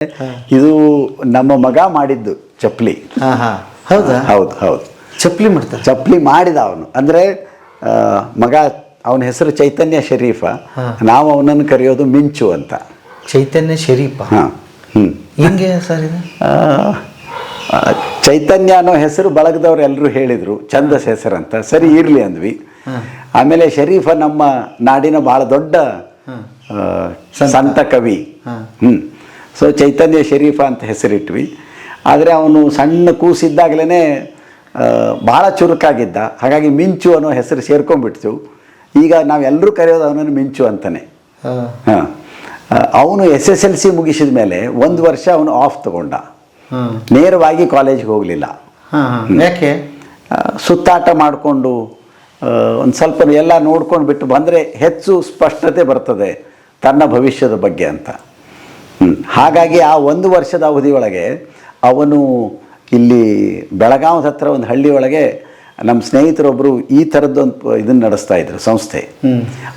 ಇದು ನಮ್ಮ ಮಗ ಮಾಡಿದ್ದು ಚಪ್ಪಲಿ. ಹೌದಾ? ಹೌದು ಹೌದು, ಚಪ್ಪಲಿ ಮಾಡ್ತಾರೆ. ಚಪ್ಪಲಿ ಮಾಡಿದ ಅವನು. ಅಂದರೆ ಮಗ, ಅವನ ಹೆಸರು ಚೈತನ್ಯ ಶರೀಫ, ನಾವು ಅವನನ್ನು ಕರೆಯೋದು ಮಿಂಚು ಅಂತ. ಚೈತನ್ಯ ಶರೀಫ? ಹಾಂ. ಹಿಂಗೆ ಸರ್ ಇದು ಚೈತನ್ಯ ಅನ್ನೋ ಹೆಸರು ಬಳಗದವ್ರು ಎಲ್ಲರೂ ಹೇಳಿದರು, ಛಂದಸ್ ಹೆಸರಂತ. ಸರಿ ಇರಲಿ ಅಂದ್ವಿ. ಆಮೇಲೆ ಶರೀಫ ನಮ್ಮ ನಾಡಿನ ಭಾಳ ದೊಡ್ಡ ಸಂತ ಕವಿ. ಸೊ ಚೈತನ್ಯ ಶರೀಫ ಅಂತ ಹೆಸರಿಟ್ವಿ. ಆದರೆ ಅವನು ಸಣ್ಣ ಕೂಸಿದ್ದಾಗಲೇ ಭಾಳ ಚುರುಕಾಗಿದ್ದ, ಹಾಗಾಗಿ ಮಿಂಚು ಅನ್ನೋ ಹೆಸರು ಸೇರ್ಕೊಂಡ್ಬಿಡ್ತು. ಈಗ ನಾವೆಲ್ಲರೂ ಕರೆಯೋದು ಅವನನ್ನು ಮಿಂಚು ಅಂತಾನೆ. ಹಾಂ. ಅವನು SSLC ಮುಗಿಸಿದ ಮೇಲೆ 1 ವರ್ಷ ಅವನು ಆಫ್ ತಗೊಂಡ, ನೇರವಾಗಿ ಕಾಲೇಜ್ಗೆ ಹೋಗಲಿಲ್ಲ. ಯಾಕೆ? ಸುತ್ತಾಟ ಮಾಡಿಕೊಂಡು ಒಂದು ಸ್ವಲ್ಪ ಎಲ್ಲ ನೋಡ್ಕೊಂಡು ಬಿಟ್ಟು ಬಂದರೆ ಹೆಚ್ಚು ಸ್ಪಷ್ಟತೆ ಬರ್ತದೆ ತನ್ನ ಭವಿಷ್ಯದ ಬಗ್ಗೆ ಅಂತ. ಹಾಗಾಗಿ ಆ 1 ವರ್ಷದ ಅವಧಿಯೊಳಗೆ ಅವನು ಇಲ್ಲಿ ಬೆಳಗಾವದ ಹತ್ರ ಒಂದು ಹಳ್ಳಿ ಒಳಗೆ ನಮ್ಮ ಸ್ನೇಹಿತರೊಬ್ಬರು ಈ ಥರದ್ದೊಂದು ಇದನ್ನು ನಡೆಸ್ತಾ ಇದ್ರು, ಸಂಸ್ಥೆ.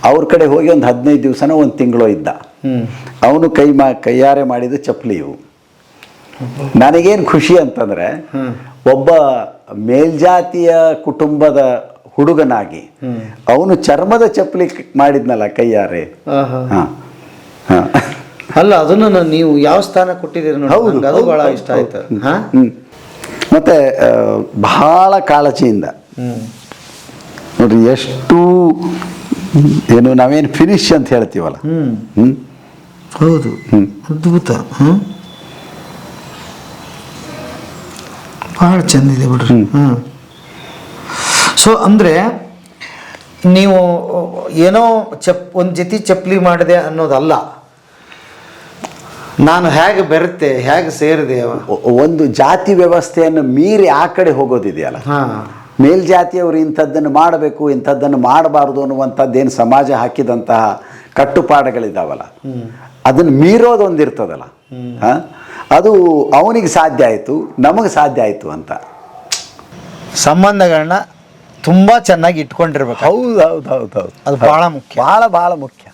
ಅವ್ರ ಕಡೆ ಹೋಗಿ ಒಂದು 15 ದಿವಸನೋ 1 ತಿಂಗಳು ಇದ್ದ. ಅವನು ಕೈಯಾರೆ ಮಾಡಿದ ಚಪ್ಪಲಿ ಇವು. ನನಗೇನು ಖುಷಿ ಅಂತಂದರೆ, ಒಬ್ಬ ಮೇಲ್ಜಾತಿಯ ಕುಟುಂಬದ ಹುಡುಗನಾಗಿ ಅವನು ಚರ್ಮದ ಚಪ್ಪಲಿ ಮಾಡಿದ್ನಲ್ಲ ಕೈಯಾರೆ. ಹಾಂ ಹಾಂ. ಅಲ್ಲ, ಅದನ್ನು ನೀವು ಯಾವ ಸ್ಥಾನ ಕೊಟ್ಟಿದ್ದೀರಿ? ಹೌದು, ಅದು ಭಾಳ ಇಷ್ಟ ಆಯ್ತು. ಮತ್ತು ಬಹಳ ಕಾಳಜಿಯಿಂದ ನೋಡ್ರಿ, ಎಷ್ಟು ಏನು ನಾವೇನು ಫಿನಿಶ್ ಅಂತ ಹೇಳ್ತೀವಲ್ಲ. ಹೌದು, ಅದ್ಭುತ. ಭಾಳ ಚೆಂದಿದೆ ಬಿಡ್ರಿ. ಸೊ ಅಂದರೆ ನೀವು ಏನೋ ಒಂದು ಜೊತೆ ಚಪ್ಪಲಿ ಮಾಡಿದೆ ಅನ್ನೋದಲ್ಲ, ನಾನು ಹೇಗೆ ಬೆರೆತೆ, ಹೇಗೆ ಸೇರಿದೆ. ಒಂದು ಜಾತಿ ವ್ಯವಸ್ಥೆಯನ್ನು ಮೀರಿ ಆ ಕಡೆ ಹೋಗೋದಿದೆಯಲ್ಲ. ಮೇಲ್ಜಾತಿಯವರು ಇಂಥದ್ದನ್ನು ಮಾಡಬೇಕು, ಇಂಥದ್ದನ್ನು ಮಾಡಬಾರ್ದು ಅನ್ನುವಂಥದ್ದೇನು ಸಮಾಜ ಹಾಕಿದಂತಹ ಕಟ್ಟುಪಾಡುಗಳಿದ್ದಾವಲ್ಲ, ಅದನ್ನು ಮೀರೋದೊಂದಿರ್ತದಲ್ಲ, ಅದು ಅವನಿಗೆ ಸಾಧ್ಯ ಆಯಿತು, ನಮಗೆ ಸಾಧ್ಯ ಆಯಿತು ಅಂತ. ಸಂಬಂಧಗಳನ್ನ ತುಂಬ ಚೆನ್ನಾಗಿ ಇಟ್ಕೊಂಡಿರ್ಬೇಕು. ಹೌದು ಹೌದು ಹೌದು ಹೌದು, ಅದು ಭಾಳ ಮುಖ್ಯ, ಭಾಳ ಮುಖ್ಯ.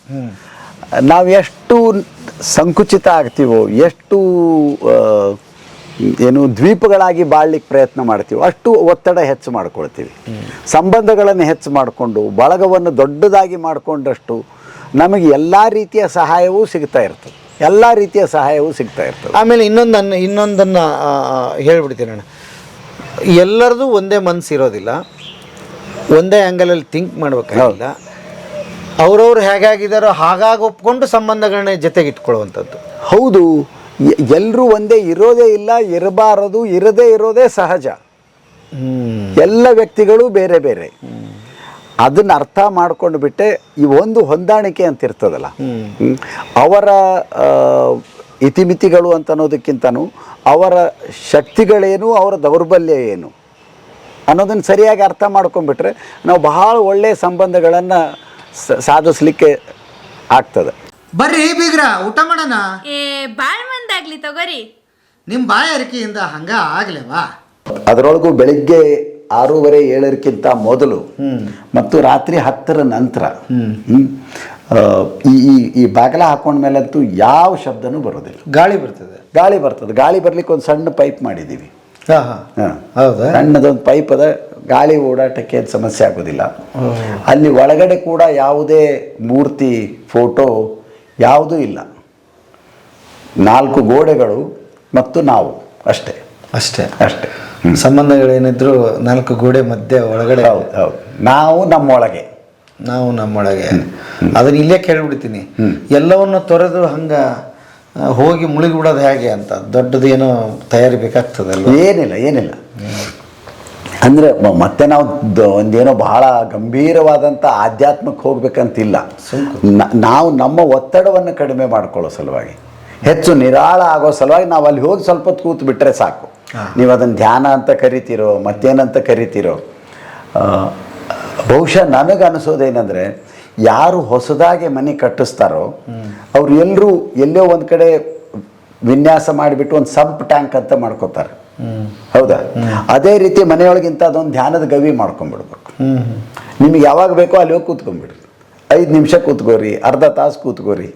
ನಾವು ಎಷ್ಟು ಸಂಕುಚಿತ ಆಗ್ತೀವೋ, ಎಷ್ಟು ಏನು ದ್ವೀಪಗಳಾಗಿ ಬಾಳ್ಲಿಕ್ಕೆ ಪ್ರಯತ್ನ ಮಾಡ್ತೀವೋ, ಅಷ್ಟು ಒತ್ತಡ ಹೆಚ್ಚು ಮಾಡ್ಕೊಳ್ತೀವಿ. ಸಂಬಂಧಗಳನ್ನು ಹೆಚ್ಚು ಮಾಡಿಕೊಂಡು ಬಳಗವನ್ನು ದೊಡ್ಡದಾಗಿ ಮಾಡಿಕೊಂಡಷ್ಟು ನಮಗೆ ಎಲ್ಲ ರೀತಿಯ ಸಹಾಯವೂ ಸಿಗ್ತಾ ಇರ್ತದೆ, ಎಲ್ಲ ರೀತಿಯ ಸಹಾಯವೂ ಸಿಗ್ತಾ ಇರ್ತದೆ. ಆಮೇಲೆ ಇನ್ನೊಂದನ್ನು ಹೇಳ್ಬಿಡ್ತೀನಿ ನಾನು, ಎಲ್ಲರದು ಒಂದೇ ಮನಸ್ಸು ಇರೋದಿಲ್ಲ, ಒಂದೇ ಆ್ಯಂಗಲಲ್ಲಿ ಥಿಂಕ್ ಮಾಡಬೇಕಾಗಿಲ್ಲ. ಅವ್ರವ್ರು ಹೇಗಾಗಿದ್ದಾರೋ ಹಾಗಾಗಿ ಒಪ್ಕೊಂಡು ಸಂಬಂಧಗಳನ್ನ ಜೊತೆಗೆ ಇಟ್ಕೊಳ್ಳುವಂಥದ್ದು. ಹೌದು, ಎಲ್ಲರೂ ಒಂದೇ ಇರೋದೇ ಇಲ್ಲ, ಇರಬಾರದು, ಇರದೇ ಇರೋದೇ ಸಹಜ. ಎಲ್ಲ ವ್ಯಕ್ತಿಗಳು ಬೇರೆ ಬೇರೆ. ಅದನ್ನು ಅರ್ಥ ಮಾಡ್ಕೊಂಡು ಬಿಟ್ಟೆ ಈ ಒಂದು ಹೊಂದಾಣಿಕೆ ಅಂತ ಇರ್ತದಲ್ಲ, ಅವರ ಇತಿಮಿತಿಗಳು ಅಂತ ಅನ್ನೋದಕ್ಕಿಂತನೂ ಅವರ ಶಕ್ತಿಗಳೇನು, ಅವರ ದೌರ್ಬಲ್ಯ ಏನು ಅನ್ನೋದನ್ನು ಸರಿಯಾಗಿ ಅರ್ಥ ಮಾಡ್ಕೊಂಡ್ಬಿಟ್ರೆ ನಾವು ಬಹಳ ಒಳ್ಳೆಯ ಸಂಬಂಧಗಳನ್ನು ಸಾಧಿಸ್ಲಿಕ್ಕೆ ಆಗ್ತದೆ. ಬರ್ರಿ ಬೀಗ್ರ, ಊಟ ಮಾಡೋಣ. ಬಾಳ ಮಂದಾಗ್ಲಿ ತಗೋರಿ. ನಿಮ್ಮ ಬಾಯಾರಿಕೆಯಿಂದ ಹಂಗ ಆಗ್ಲೇವಾ? ಅದರೊಳಗೂ ಬೆಳಿಗ್ಗೆ 6:30-7ಕ್ಕಿಂತ ಮೊದಲು ಮತ್ತು ರಾತ್ರಿ 10ರ ನಂತರ ಈ ಬಾಗಿಲ ಹಾಕೊಂಡ್ಮೇಲಂತೂ ಯಾವ ಶಬ್ದನೂ ಬರೋದಿಲ್ಲ. ಗಾಳಿ ಬರ್ತದೆ. ಗಾಳಿ ಬರ್ಲಿಕ್ಕೆ ಒಂದು ಸಣ್ಣ ಪೈಪ್ ಮಾಡಿದ್ದೀವಿ. ಹೌದಾ? ಸಣ್ಣದೊಂದು ಪೈಪ್ ಅದ, ಗಾಳಿ ಓಡಾಟಕ್ಕೆ ಏನು ಸಮಸ್ಯೆ ಆಗೋದಿಲ್ಲ. ಅಲ್ಲಿ ಒಳಗಡೆ ಕೂಡ ಯಾವುದೇ ಮೂರ್ತಿ, ಫೋಟೋ ಯಾವುದೂ ಇಲ್ಲ. 4 ಗೋಡೆಗಳು ಮತ್ತು ನಾವು ಅಷ್ಟೇ. ಸಂಬಂಧಗಳೇನಿದ್ರು 4 ಗೋಡೆ ಮಧ್ಯೆ ಒಳಗಡೆ. ಹೌದು, ನಾವು ನಮ್ಮೊಳಗೆ. ಅದನ್ನ ಇಲ್ಲೇ ಕೇಳಿಬಿಡ್ತೀನಿ, ಎಲ್ಲವನ್ನು ತೊರೆದು ಹಂಗ ಹೋಗಿ ಮುಳುಗಿಬಿಡೋದು ಹೇಗೆ ಅಂತ. ದೊಡ್ಡದು ಏನೋ ತಯಾರಿ ಬೇಕಾಗ್ತದಲ್ಲ? ಏನಿಲ್ಲ. ಅಂದರೆ ಮತ್ತೆ ನಾವು ಒಂದೇನೋ ಬಹಳ ಗಂಭೀರವಾದಂಥ ಆಧ್ಯಾತ್ಮಕ್ಕೆ ಹೋಗ್ಬೇಕಂತಿಲ್ಲ. ನಾವು ನಮ್ಮ ಒತ್ತಡವನ್ನು ಕಡಿಮೆ ಮಾಡ್ಕೊಳ್ಳೋ ಸಲುವಾಗಿ, ಹೆಚ್ಚು ನಿರಾಳ ಆಗೋ ಸಲುವಾಗಿ ನಾವು ಅಲ್ಲಿ ಹೋಗಿ ಸ್ವಲ್ಪ ಹೊತ್ತು ಕೂತು ಬಿಟ್ಟರೆ ಸಾಕು. ನೀವು ಅದನ್ನು ಧ್ಯಾನ ಅಂತ ಕರಿತೀರೋ, ಮತ್ತೇನಂತ ಕರಿತೀರೋ, ಬಹುಶಃ ನನಗೆ ಅನಿಸೋದೇನೆಂದರೆ, ಯಾರು ಹೊಸದಾಗಿ ಮನೆ ಕಟ್ಟಿಸ್ತಾರೋ ಅವ್ರು ಎಲ್ಲೋ ಒಂದು ಕಡೆ ವಿನ್ಯಾಸ ಮಾಡಿಬಿಟ್ಟು ಒಂದು ಸಂಪ್ ಟ್ಯಾಂಕ್ ಅಂತ ಮಾಡ್ಕೋತಾರೆ. ಹೌದಾ? ಅದೇ ರೀತಿ ಮನೆಯೊಳಗಿಂತ ಅದೊಂದು ಧ್ಯಾನದ ಗವಿ ಮಾಡ್ಕೊಂಡ್ಬಿಡ್ಬೇಕು. ನಿಮಗೆ ಯಾವಾಗ ಬೇಕೋ ಅಲ್ಲಿ ಹೋಗಿ ಕೂತ್ಕೊಂಡ್ಬಿಡ್ರಿ. 5 ನಿಮಿಷ ಕೂತ್ಕೋರಿ, ಅರ್ಧ ತಾಸು ಕೂತ್ಕೋರಿ.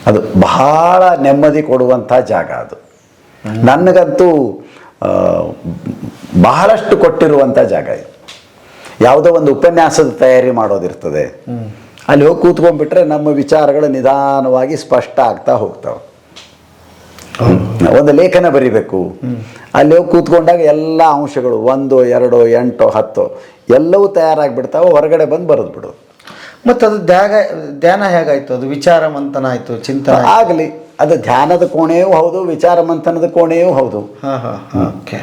ಅದು ಬಹಳ ನೆಮ್ಮದಿ ಕೊಡುವಂಥ ಜಾಗ ಅದು. ನನಗಂತೂ ಬಹಳಷ್ಟು ಕೊಟ್ಟಿರುವಂಥ ಜಾಗ ಇದು. ಯಾವುದೋ ಒಂದು ಉಪನ್ಯಾಸದ ತಯಾರಿ ಮಾಡೋದಿರ್ತದೆ, ಅಲ್ಲಿ ಹೋಗಿ ಕೂತ್ಕೊಂಡ್ಬಿಟ್ರೆ ನಮ್ಮ ವಿಚಾರಗಳು ನಿಧಾನವಾಗಿ ಸ್ಪಷ್ಟ ಆಗ್ತಾ ಹೋಗ್ತಾವೆ. ಒಂದು ಲೇಖನ ಬರಿಬೇಕು, ಅಲ್ಲಿ ಹೋಗಿ ಕೂತ್ಕೊಂಡಾಗ ಎಲ್ಲ ಅಂಶಗಳು 1, 2, 8, 10 ಎಲ್ಲವೂ ತಯಾರಾಗಿಬಿಡ್ತಾವೆ. ಹೊರಗಡೆ ಬಂದು ಬರೆದು ಬಿಡೋದು. ಮತ್ತು ಅದು ಧ್ಯಾನ ಹೇಗಾಯ್ತು? ಅದು ವಿಚಾರ ಮಂಥನ ಆಯಿತು, ಚಿಂತನೆ ಆಗಲಿ. ಅದು ಧ್ಯಾನದ ಕೋಣೆಯೂ ಹೌದು, ವಿಚಾರ ಮಂಥನದ ಕೋಣೆಯೂ ಹೌದು. ಓಕೆ.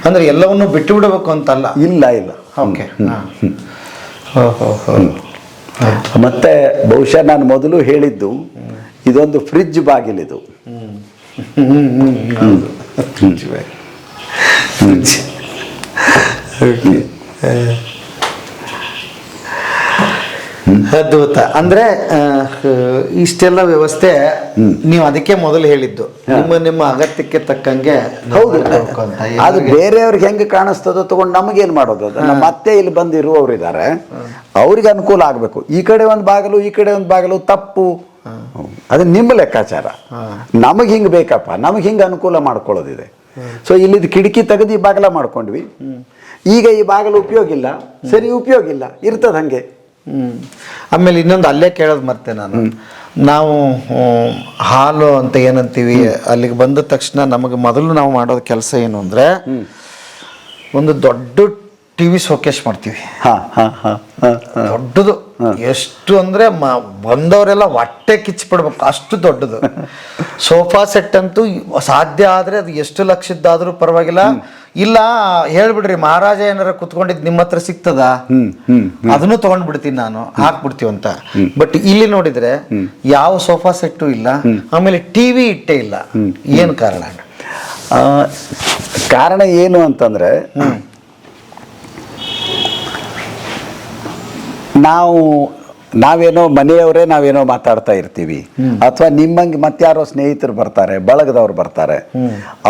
ಅಂದರೆ ಎಲ್ಲವನ್ನೂ ಬಿಟ್ಟು ಬಿಡಬೇಕು ಅಂತಲ್ಲ. ಇಲ್ಲ ಇಲ್ಲ. ಓಕೆ. ಮತ್ತೆ ಬಹುಶಃ ನಾನು ಮೊದಲು ಹೇಳಿದ್ದು, ಇದೊಂದು ಫ್ರಿಡ್ಜ್ ಬಾಗಿಲಿದು. ಅದ್ಭುತ. ಅಂದ್ರೆ ಇಷ್ಟೆಲ್ಲ ವ್ಯವಸ್ಥೆ ನೀವು ಅದಕ್ಕೆ ಮೊದಲು ಹೇಳಿದ್ದು, ನಿಮ್ಮ ಅಗತ್ಯಕ್ಕೆ ತಕ್ಕಂಗೆ. ಹೌದು. ಅದು ಬೇರೆಯವ್ರಿಗೆ ಹೆಂಗೆ ಕಾಣಿಸ್ತದೋ ತಗೊಂಡು ನಮಗೇನು ಮಾಡೋದು? ಅದು ನಮ್ಮ ಅತ್ತೆ ಇಲ್ಲಿ ಬಂದಿರುವವರು ಇದ್ದಾರೆ, ಅವ್ರಿಗೆ ಅನುಕೂಲ ಆಗಬೇಕು. ಈ ಕಡೆ ಒಂದು ಬಾಗಿಲು, ಈ ಕಡೆ ಒಂದು ಬಾಗಿಲು ತಪ್ಪು. ಅದು ನಿಮ್ಮ ಲೆಕ್ಕಾಚಾರ. ನಮಗೆ ಹಿಂಗೆ ಬೇಕಪ್ಪ, ನಮಗೆ ಹಿಂಗೆ ಅನುಕೂಲ ಮಾಡ್ಕೊಳ್ಳೋದಿದೆ. ಸೊ ಇಲ್ಲಿದ್ದು ಕಿಟಕಿ ತೆಗೆದು ಈ ಬಾಗಿಲ ಮಾಡ್ಕೊಂಡ್ವಿ. ಈಗ ಈ ಬಾಗಿಲು ಉಪಯೋಗ ಇಲ್ಲ, ಸರಿ ಉಪಯೋಗ ಇಲ್ಲ, ಇರ್ತದೆ ಹಂಗೆ. ಆಮೇಲೆ ಇನ್ನೊಂದು ಅಲ್ಲೇ ಕೇಳೋದು ಮತ್ತೆ ನಾವು ಹಾಲು ಅಂತ ಏನಂತೀವಿ, ಅಲ್ಲಿಗೆ ಬಂದ ತಕ್ಷಣ ನಮಗೆ ಮೊದಲು ನಾವು ಮಾಡೋದು ಕೆಲಸ ಏನು ಅಂದರೆ, ಒಂದು ದೊಡ್ಡ ಟಿವಿ ಶೋಕೇಶ್ ಮಾಡ್ತೀವಿ. ದೊಡ್ಡದು, ಎಷ್ಟು ಅಂದರೆ ಬಂದವರೆಲ್ಲ ಹೊಟ್ಟೆ ಕಿಚ್ಚಿಬಿಡ್ಬೇಕು, ಅಷ್ಟು ದೊಡ್ಡದು. ಸೋಫಾ ಸೆಟ್ ಅಂತೂ ಸಾಧ್ಯ ಆದರೆ ಅದು ಎಷ್ಟು ಲಕ್ಷದ್ದಾದರೂ ಪರವಾಗಿಲ್ಲ. ಇಲ್ಲ ಹೇಳ್ಬಿಡ್ರಿ, ಮಹಾರಾಜ ಏನಾರ ಕುತ್ಕೊಂಡಿದ್ದು ನಿಮ್ಮ ಹತ್ರ ಸಿಗ್ತದ, ಅದನ್ನು ತಗೊಂಡ್ಬಿಡ್ತೀನಿ ನಾನು, ಹಾಕ್ಬಿಡ್ತೀವಿ ಅಂತ. ಬಟ್ ಇಲ್ಲಿ ನೋಡಿದ್ರೆ ಯಾವ ಸೋಫಾ ಸೆಟ್ಟು ಇಲ್ಲ, ಆಮೇಲೆ ಟಿವಿ ಇಟ್ಟೇ ಇಲ್ಲ. ಏನು ಕಾರಣ? ಕಾರಣ ಏನು ಅಂತಂದ್ರೆ, ನಾವೇನೋ ಮನೆಯವರೇ ನಾವೇನೋ ಮಾತಾಡ್ತಾ ಇರ್ತೀವಿ, ಅಥವಾ ನಿಮ್ಮಂಗೆ ಮತ್ತಾರೋ ಸ್ನೇಹಿತರು ಬರ್ತಾರೆ, ಬಳಗದವ್ರು ಬರ್ತಾರೆ,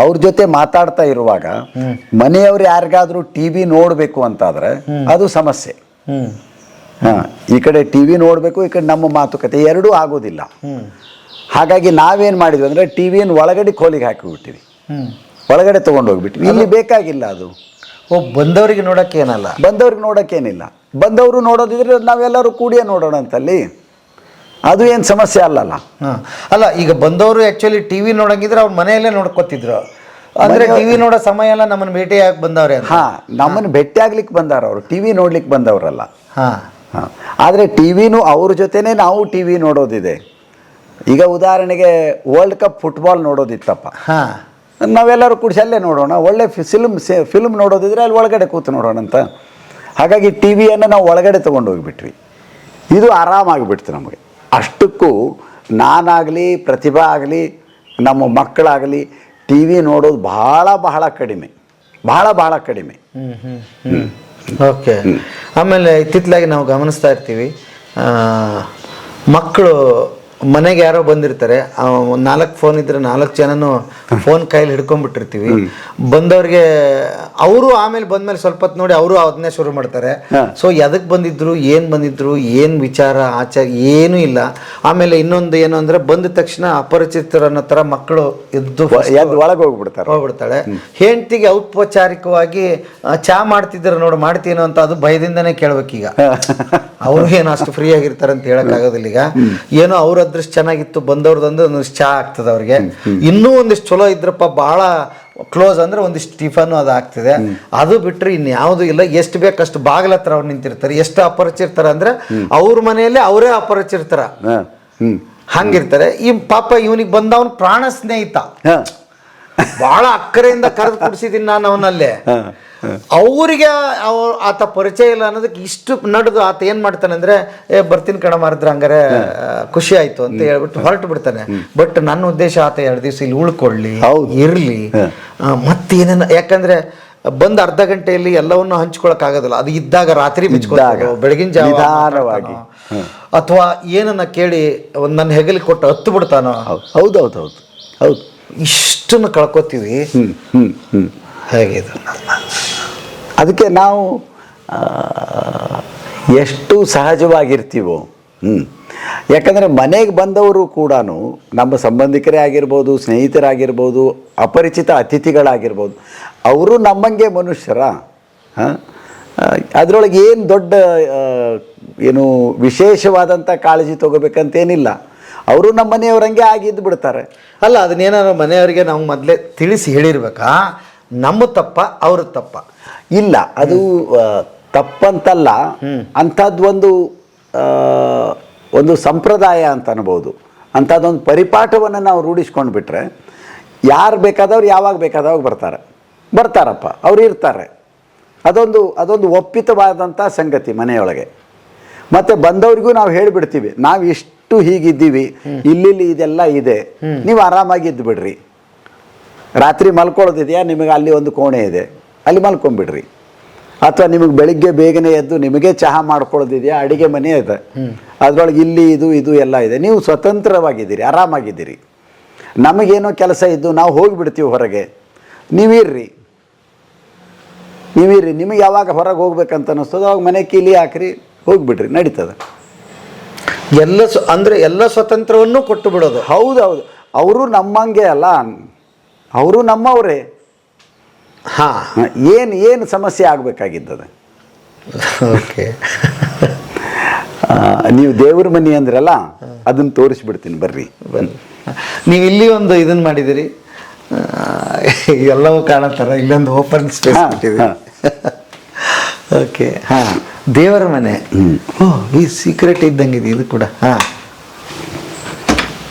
ಅವ್ರ ಜೊತೆ ಮಾತಾಡ್ತಾ ಇರುವಾಗ ಮನೆಯವ್ರು ಯಾರಿಗಾದ್ರೂ ಟಿವಿ ನೋಡ್ಬೇಕು ಅಂತಾದ್ರೆ ಅದು ಸಮಸ್ಯೆ. ಈ ಕಡೆ ಟಿವಿ ನೋಡ್ಬೇಕು, ಈ ಕಡೆ ನಮ್ಮ ಮಾತುಕತೆ ಎರಡೂ ಆಗೋದಿಲ್ಲ. ಹಾಗಾಗಿ ನಾವೇನ್ ಮಾಡಿದ್ವಿ ಅಂದ್ರೆ ಟಿವಿಯನ್ನು ಒಳಗಡೆ ಕೋಲಿಗೆ ಹಾಕಿಬಿಟ್ಟಿವಿ, ಒಳಗಡೆ ತಗೊಂಡೋಗ್ಬಿಟ್ವಿ. ಇಲ್ಲಿ ಬೇಕಾಗಿಲ್ಲ ಅದು. ಬಂದವರಿಗೆ ನೋಡಕ್ಕೆ ಏನಲ್ಲ, ಬಂದವ್ರಿಗೆ ನೋಡೋಕ್ಕೇನಿಲ್ಲ. ಬಂದವರು ನೋಡೋದಿದ್ರೆ ನಾವೆಲ್ಲರೂ ಕೂಡಿಯೇ ನೋಡೋಣ ಅಂತಲ್ಲಿ, ಅದು ಏನು ಸಮಸ್ಯೆ ಅಲ್ಲಲ್ಲ. ಅಲ್ಲ, ಈಗ ಬಂದವರು ಆ್ಯಕ್ಚುಲಿ ಟಿವಿ ನೋಡಂಗಿದ್ರೆ ಅವ್ರ ಮನೆಯಲ್ಲೇ ನೋಡ್ಕೊತಿದ್ರು. ಅಂದ್ರೆ ಟಿವಿ ನೋಡೋ ಸಮಯ ಎಲ್ಲ ನಮ್ಮನ್ನು ಭೇಟಿ ಆಗಿ ಬಂದವ್ರೆ. ನಮ್ಮನ್ನು ಭೇಟಿ ಆಗ್ಲಿಕ್ಕೆ ಬಂದವ್ರು, ಅವರು ಟಿವಿ ನೋಡ್ಲಿಕ್ಕೆ ಬಂದವರಲ್ಲ. ಆದರೆ ಟಿವಿನೂ ಅವ್ರ ಜೊತೆನೇ ನಾವು ಟಿವಿ ನೋಡೋದಿದೆ. ಈಗ ಉದಾಹರಣೆಗೆ ವರ್ಲ್ಡ್ ಕಪ್ ಫುಟ್ಬಾಲ್ ನೋಡೋದಿತ್ತಪ್ಪ, ನಾವೆಲ್ಲರೂ ಕೂಡಿಸಿ ಅಲ್ಲೇ ನೋಡೋಣ. ಒಳ್ಳೆ ಫಿಲ್ಮ್ ನೋಡೋದಿದ್ರೆ ಅಲ್ಲಿ ಒಳಗಡೆ ಕೂತು ನೋಡೋಣ ಅಂತ. ಹಾಗಾಗಿ ಟಿವಿಯನ್ನು ನಾವು ಒಳಗಡೆ ತೊಗೊಂಡೋಗಿಬಿಟ್ವಿ. ಇದು ಆರಾಮಾಗಿಬಿಡ್ತು ನಮಗೆ. ಅಷ್ಟಕ್ಕೂ ನಾನಾಗಲಿ, ಪ್ರತಿಭಾ ಆಗಲಿ, ನಮ್ಮ ಮಕ್ಕಳಾಗಲಿ ಟಿವಿ ನೋಡೋದು ಬಹಳ ಬಹಳ ಕಡಿಮೆ, ಬಹಳ ಬಹಳ ಕಡಿಮೆ. ಓಕೆ. ಆಮೇಲೆ ಇತ್ತಿತ್ತಲಾಗಿ ನಾವು ಗಮನಿಸ್ತಾ ಇರ್ತೀವಿ, ಮಕ್ಕಳು ಮನೆಗೆ ಯಾರೋ ಬಂದಿರ್ತಾರೆ, 4 ಫೋನ್ ಇದ್ರೆ 4 ಜನನು ಫೋನ್ ಕೈಯಲ್ಲಿ ಹಿಡ್ಕೊಂಡ್ಬಿಟ್ಟಿರ್ತೀವಿ. ಬಂದವ್ರಿಗೆ ಅವರು ಆಮೇಲೆ ಬಂದ್ಮೇಲೆ ಸ್ವಲ್ಪ ಹೊತ್ತು ನೋಡಿ ಅವರು ಅದನ್ನೇ ಶುರು ಮಾಡ್ತಾರೆ. ಸೊ ಎದಕ್ಕೆ ಬಂದಿದ್ರು, ಏನು ವಿಚಾರ ಆಚಾರ ಏನೂ ಇಲ್ಲ. ಆಮೇಲೆ ಇನ್ನೊಂದು ಏನು ಅಂದ್ರೆ, ಬಂದ ತಕ್ಷಣ ಅಪರಿಚಿತರನ್ನ ತರ ಮಕ್ಕಳು ಎದ್ದು ಒಳಗೆ ಹೋಗ್ಬಿಡ್ತಾಳೆ. ಹೆಂಡತಿಗೆ ಔಪಚಾರಿಕವಾಗಿ ಚಾ ಮಾಡ್ತಿದ್ರು ನೋಡು, ಮಾಡ್ತೀನೋ ಅಂತ ಅದು ಭಯದಿಂದನೇ ಕೇಳ್ಬೇಕೀಗ. ಅವರು ಏನು ಅಷ್ಟು ಫ್ರೀ ಆಗಿರ್ತಾರೆ ಅಂತ ಹೇಳಕ್ ಆಗೋದಿಲ್ಲ. ಈಗ ಏನೋ ಅವ್ರ ಅದೃಷ್ಟ ಚೆನ್ನಾಗಿತ್ತು, ಬಂದವ್ರದಂದ್ರೆ ಒಂದಿಷ್ಟು ಚಾ ಆಗ್ತದೆ ಅವ್ರಿಗೆ. ಇನ್ನೂ ಒಂದಿಷ್ಟು ಚಲೋ ಇದ್ರಪ್ಪ, ಬಹಳ ಕ್ಲೋಸ್ ಅಂದ್ರೆ ಒಂದಿಷ್ಟು ಟಿಫನ್ ಅದು ಆಗ್ತದೆ. ಅದು ಬಿಟ್ರೆ ಇನ್ಯಾವುದೂ ಇಲ್ಲ. ಎಷ್ಟು ಬೇಕಷ್ಟು ಬಾಗಿಲ ಹತ್ರ ಅವ್ರು ನಿಂತಿರ್ತಾರೆ. ಎಷ್ಟು ಅಪರಿಚಿರ್ತಾರ ಅಂದ್ರೆ ಅವ್ರ ಮನೆಯಲ್ಲೇ ಅವರೇ ಅಪರಿಚಿರ್ತಾರ, ಹಂಗಿರ್ತಾರೆ. ಈ ಪಾಪ ಇವನಿಗೆ ಬಂದವನ್ ಪ್ರಾಣ ಸ್ನೇಹಿತ, ಬಹಳ ಅಕ್ಕರೆಯಿಂದ ಕರೆದು ಕುಡಿಸಿದೀನಿ ನಾನು ಅವನಲ್ಲೇ. ಅವರಿಗೆ ಆತ ಪರಿಚಯ ಇಲ್ಲ ಅನ್ನೋದಕ್ಕೆ ಇಷ್ಟು ನಡೆದು ಆತ ಏನ್ ಮಾಡ್ತಾನೆ ಅಂದ್ರೆ, ಬರ್ತೀನಿ ಕಣ ಮಾರಿದ್ರೆ ಹಂಗಾರೆ ಖುಷಿ ಆಯ್ತು ಅಂತ ಹೇಳ್ಬಿಟ್ಟು ಹೊರಟು ಬಿಡ್ತಾನೆ. ಬಟ್ ನನ್ನ ಉದ್ದೇಶ ಆತ 2 ದಿವಸ ಇಲ್ಲಿ ಉಳ್ಕೊಳ್ಳಿ, ಇರ್ಲಿ, ಮತ್ತೇನೇನ. ಯಾಕಂದ್ರೆ ಬಂದ್ ಅರ್ಧ ಗಂಟೆಯಲ್ಲಿ ಎಲ್ಲವನ್ನು ಹಂಚ್ಕೊಳಕ್ ಆಗೋದಿಲ್ಲ. ಅದು ಇದ್ದಾಗ ರಾತ್ರಿ ಬಿಚ್ಕೊಳಾಗ, ಬೆಳಗಿನ ಜಾವ, ಅಥವಾ ಏನನ್ನ ಕೇಳಿ ಒಂದ್ ನನ್ನ ಹೆಗಲಿ ಕೊಟ್ಟು ಹತ್ತು ಬಿಡ್ತಾನೋ. ಹೌದು. ಇಷ್ಟನ್ನು ಕಳ್ಕೊತೀವಿ. ಹೇಗೆ ಇದು? ಅದಕ್ಕೆ ನಾವು ಎಷ್ಟು ಸಹಜವಾಗಿರ್ತೀವೋ ಯಾಕಂದರೆ ಮನೆಗೆ ಬಂದವರು ಕೂಡ ನಮ್ಮ ಸಂಬಂಧಿಕರೇ ಆಗಿರ್ಬೋದು, ಸ್ನೇಹಿತರಾಗಿರ್ಬೋದು, ಅಪರಿಚಿತ ಅತಿಥಿಗಳಾಗಿರ್ಬೋದು, ಅವರು ನಮ್ಮಂಗೆ ಮನುಷ್ಯರ. ಅದರೊಳಗೆ ಏನು ದೊಡ್ಡ ಏನು ವಿಶೇಷವಾದಂಥ ಕಾಳಜಿ ತೊಗೋಬೇಕಂತೇನಿಲ್ಲ. ಅವರು ನಮ್ಮ ಮನೆಯವರಂಗೆ ಆಗಿದ್ದು ಬಿಡ್ತಾರೆ. ಅಲ್ಲ, ಅದನ್ನೇನಾದ್ರು ಮನೆಯವರಿಗೆ ನಾವು ಮೊದಲೇ ತಿಳಿಸಿ ಹೇಳಿರ್ಬೇಕಾ, ನಮ್ಮ ತಪ್ಪ ಅವ್ರ ತಪ್ಪ? ಇಲ್ಲ, ಅದು ತಪ್ಪಂತಲ್ಲ, ಅಂಥದ್ದೊಂದು ಒಂದು ಸಂಪ್ರದಾಯ ಅಂತ ಅನ್ಬೋದು. ಅಂಥದ್ದೊಂದು ಪರಿಪಾಠವನ್ನು ನಾವು ರೂಢಿಸ್ಕೊಂಡು ಬಿಟ್ರೆ ಯಾರು ಬೇಕಾದವ್ರು ಯಾವಾಗ ಬೇಕಾದವಾಗ ಬರ್ತಾರಪ್ಪ, ಅವ್ರು ಇರ್ತಾರೆ. ಅದೊಂದು ಒಪ್ಪಿತವಾದಂಥ ಸಂಗತಿ ಮನೆಯೊಳಗೆ. ಮತ್ತು ಬಂದವರಿಗೂ ನಾವು ಹೇಳಿಬಿಡ್ತೀವಿ, ನಾವು ಇಷ್ಟು ಹೀಗಿದ್ದೀವಿ, ಇಲ್ಲಿ ಇದೆಲ್ಲ ಇದೆ, ನೀವು ಆರಾಮಾಗಿದ್ದು ಬಿಡ್ರಿ. ರಾತ್ರಿ ಮಲ್ಕೊಳ್ಳೋದಿದೆಯಾ, ನಿಮಗೆ ಅಲ್ಲಿ ಒಂದು ಕೋಣೆ ಇದೆ, ಅಲ್ಲಿ ಮಲ್ಕೊಂಬಿಡ್ರಿ. ಅಥವಾ ನಿಮಗೆ ಬೆಳಿಗ್ಗೆ ಬೇಗನೆ ಎದ್ದು ನಿಮಗೆ ಚಹಾ ಮಾಡ್ಕೊಳ್ಳೋದಿದೆಯಾ, ಅಡುಗೆ ಮನೆ ಇದೆ, ಅದರೊಳಗೆ ಇಲ್ಲಿ ಇದು ಎಲ್ಲ ಇದೆ, ನೀವು ಸ್ವತಂತ್ರವಾಗಿದ್ದೀರಿ, ಆರಾಮಾಗಿದ್ದೀರಿ. ನಮಗೇನೋ ಕೆಲಸ ಇದ್ದು ನಾವು ಹೋಗಿಬಿಡ್ತೀವಿ ಹೊರಗೆ, ನೀವಿರ್ರಿ. ನಿಮಗೆ ಯಾವಾಗ ಹೊರಗೆ ಹೋಗ್ಬೇಕಂತ ಅನ್ನಿಸ್ತದೋ ಅವಾಗ ಮನೆ ಕೀಲಿ ಹಾಕ್ರಿ, ಹೋಗಿಬಿಡ್ರಿ, ನಡೀತದೆ. ಅಂದರೆ ಎಲ್ಲ ಸ್ವತಂತ್ರವನ್ನು ಕೊಟ್ಟು ಬಿಡೋದು. ಹೌದೌದು, ಅವರು ನಮ್ಮಂಗೆ ಅಲ್ಲ, ಅವರು ನಮ್ಮವರೇ. ಏನು ಸಮಸ್ಯೆ ಆಗಬೇಕಾಗಿದ್ದದ. ಓಕೆ, ನೀವು ದೇವ್ರ ಮನೆ ಅಂದ್ರಲ್ಲ, ಅದನ್ನು ತೋರಿಸ್ಬಿಡ್ತೀನಿ ಬರ್ರಿ. ನೀವು ಇಲ್ಲಿ ಒಂದು ಇದನ್ನು ಮಾಡಿದಿರಿ, ಎಲ್ಲವೂ ಕಾಣತ್ತಾರ, ಇಲ್ಲೊಂದು ಓಪನ್ ಸ್ಪೇಸ್ ಬಿಟ್ಟಿದೆ. ಓಕೆ, ದೇವರ ಮನೆ. ಓ, ಈ ಸೀಕ್ರೆಟ್ ಇದ್ದಂಗಿದೆ ಇದು ಕೂಡ.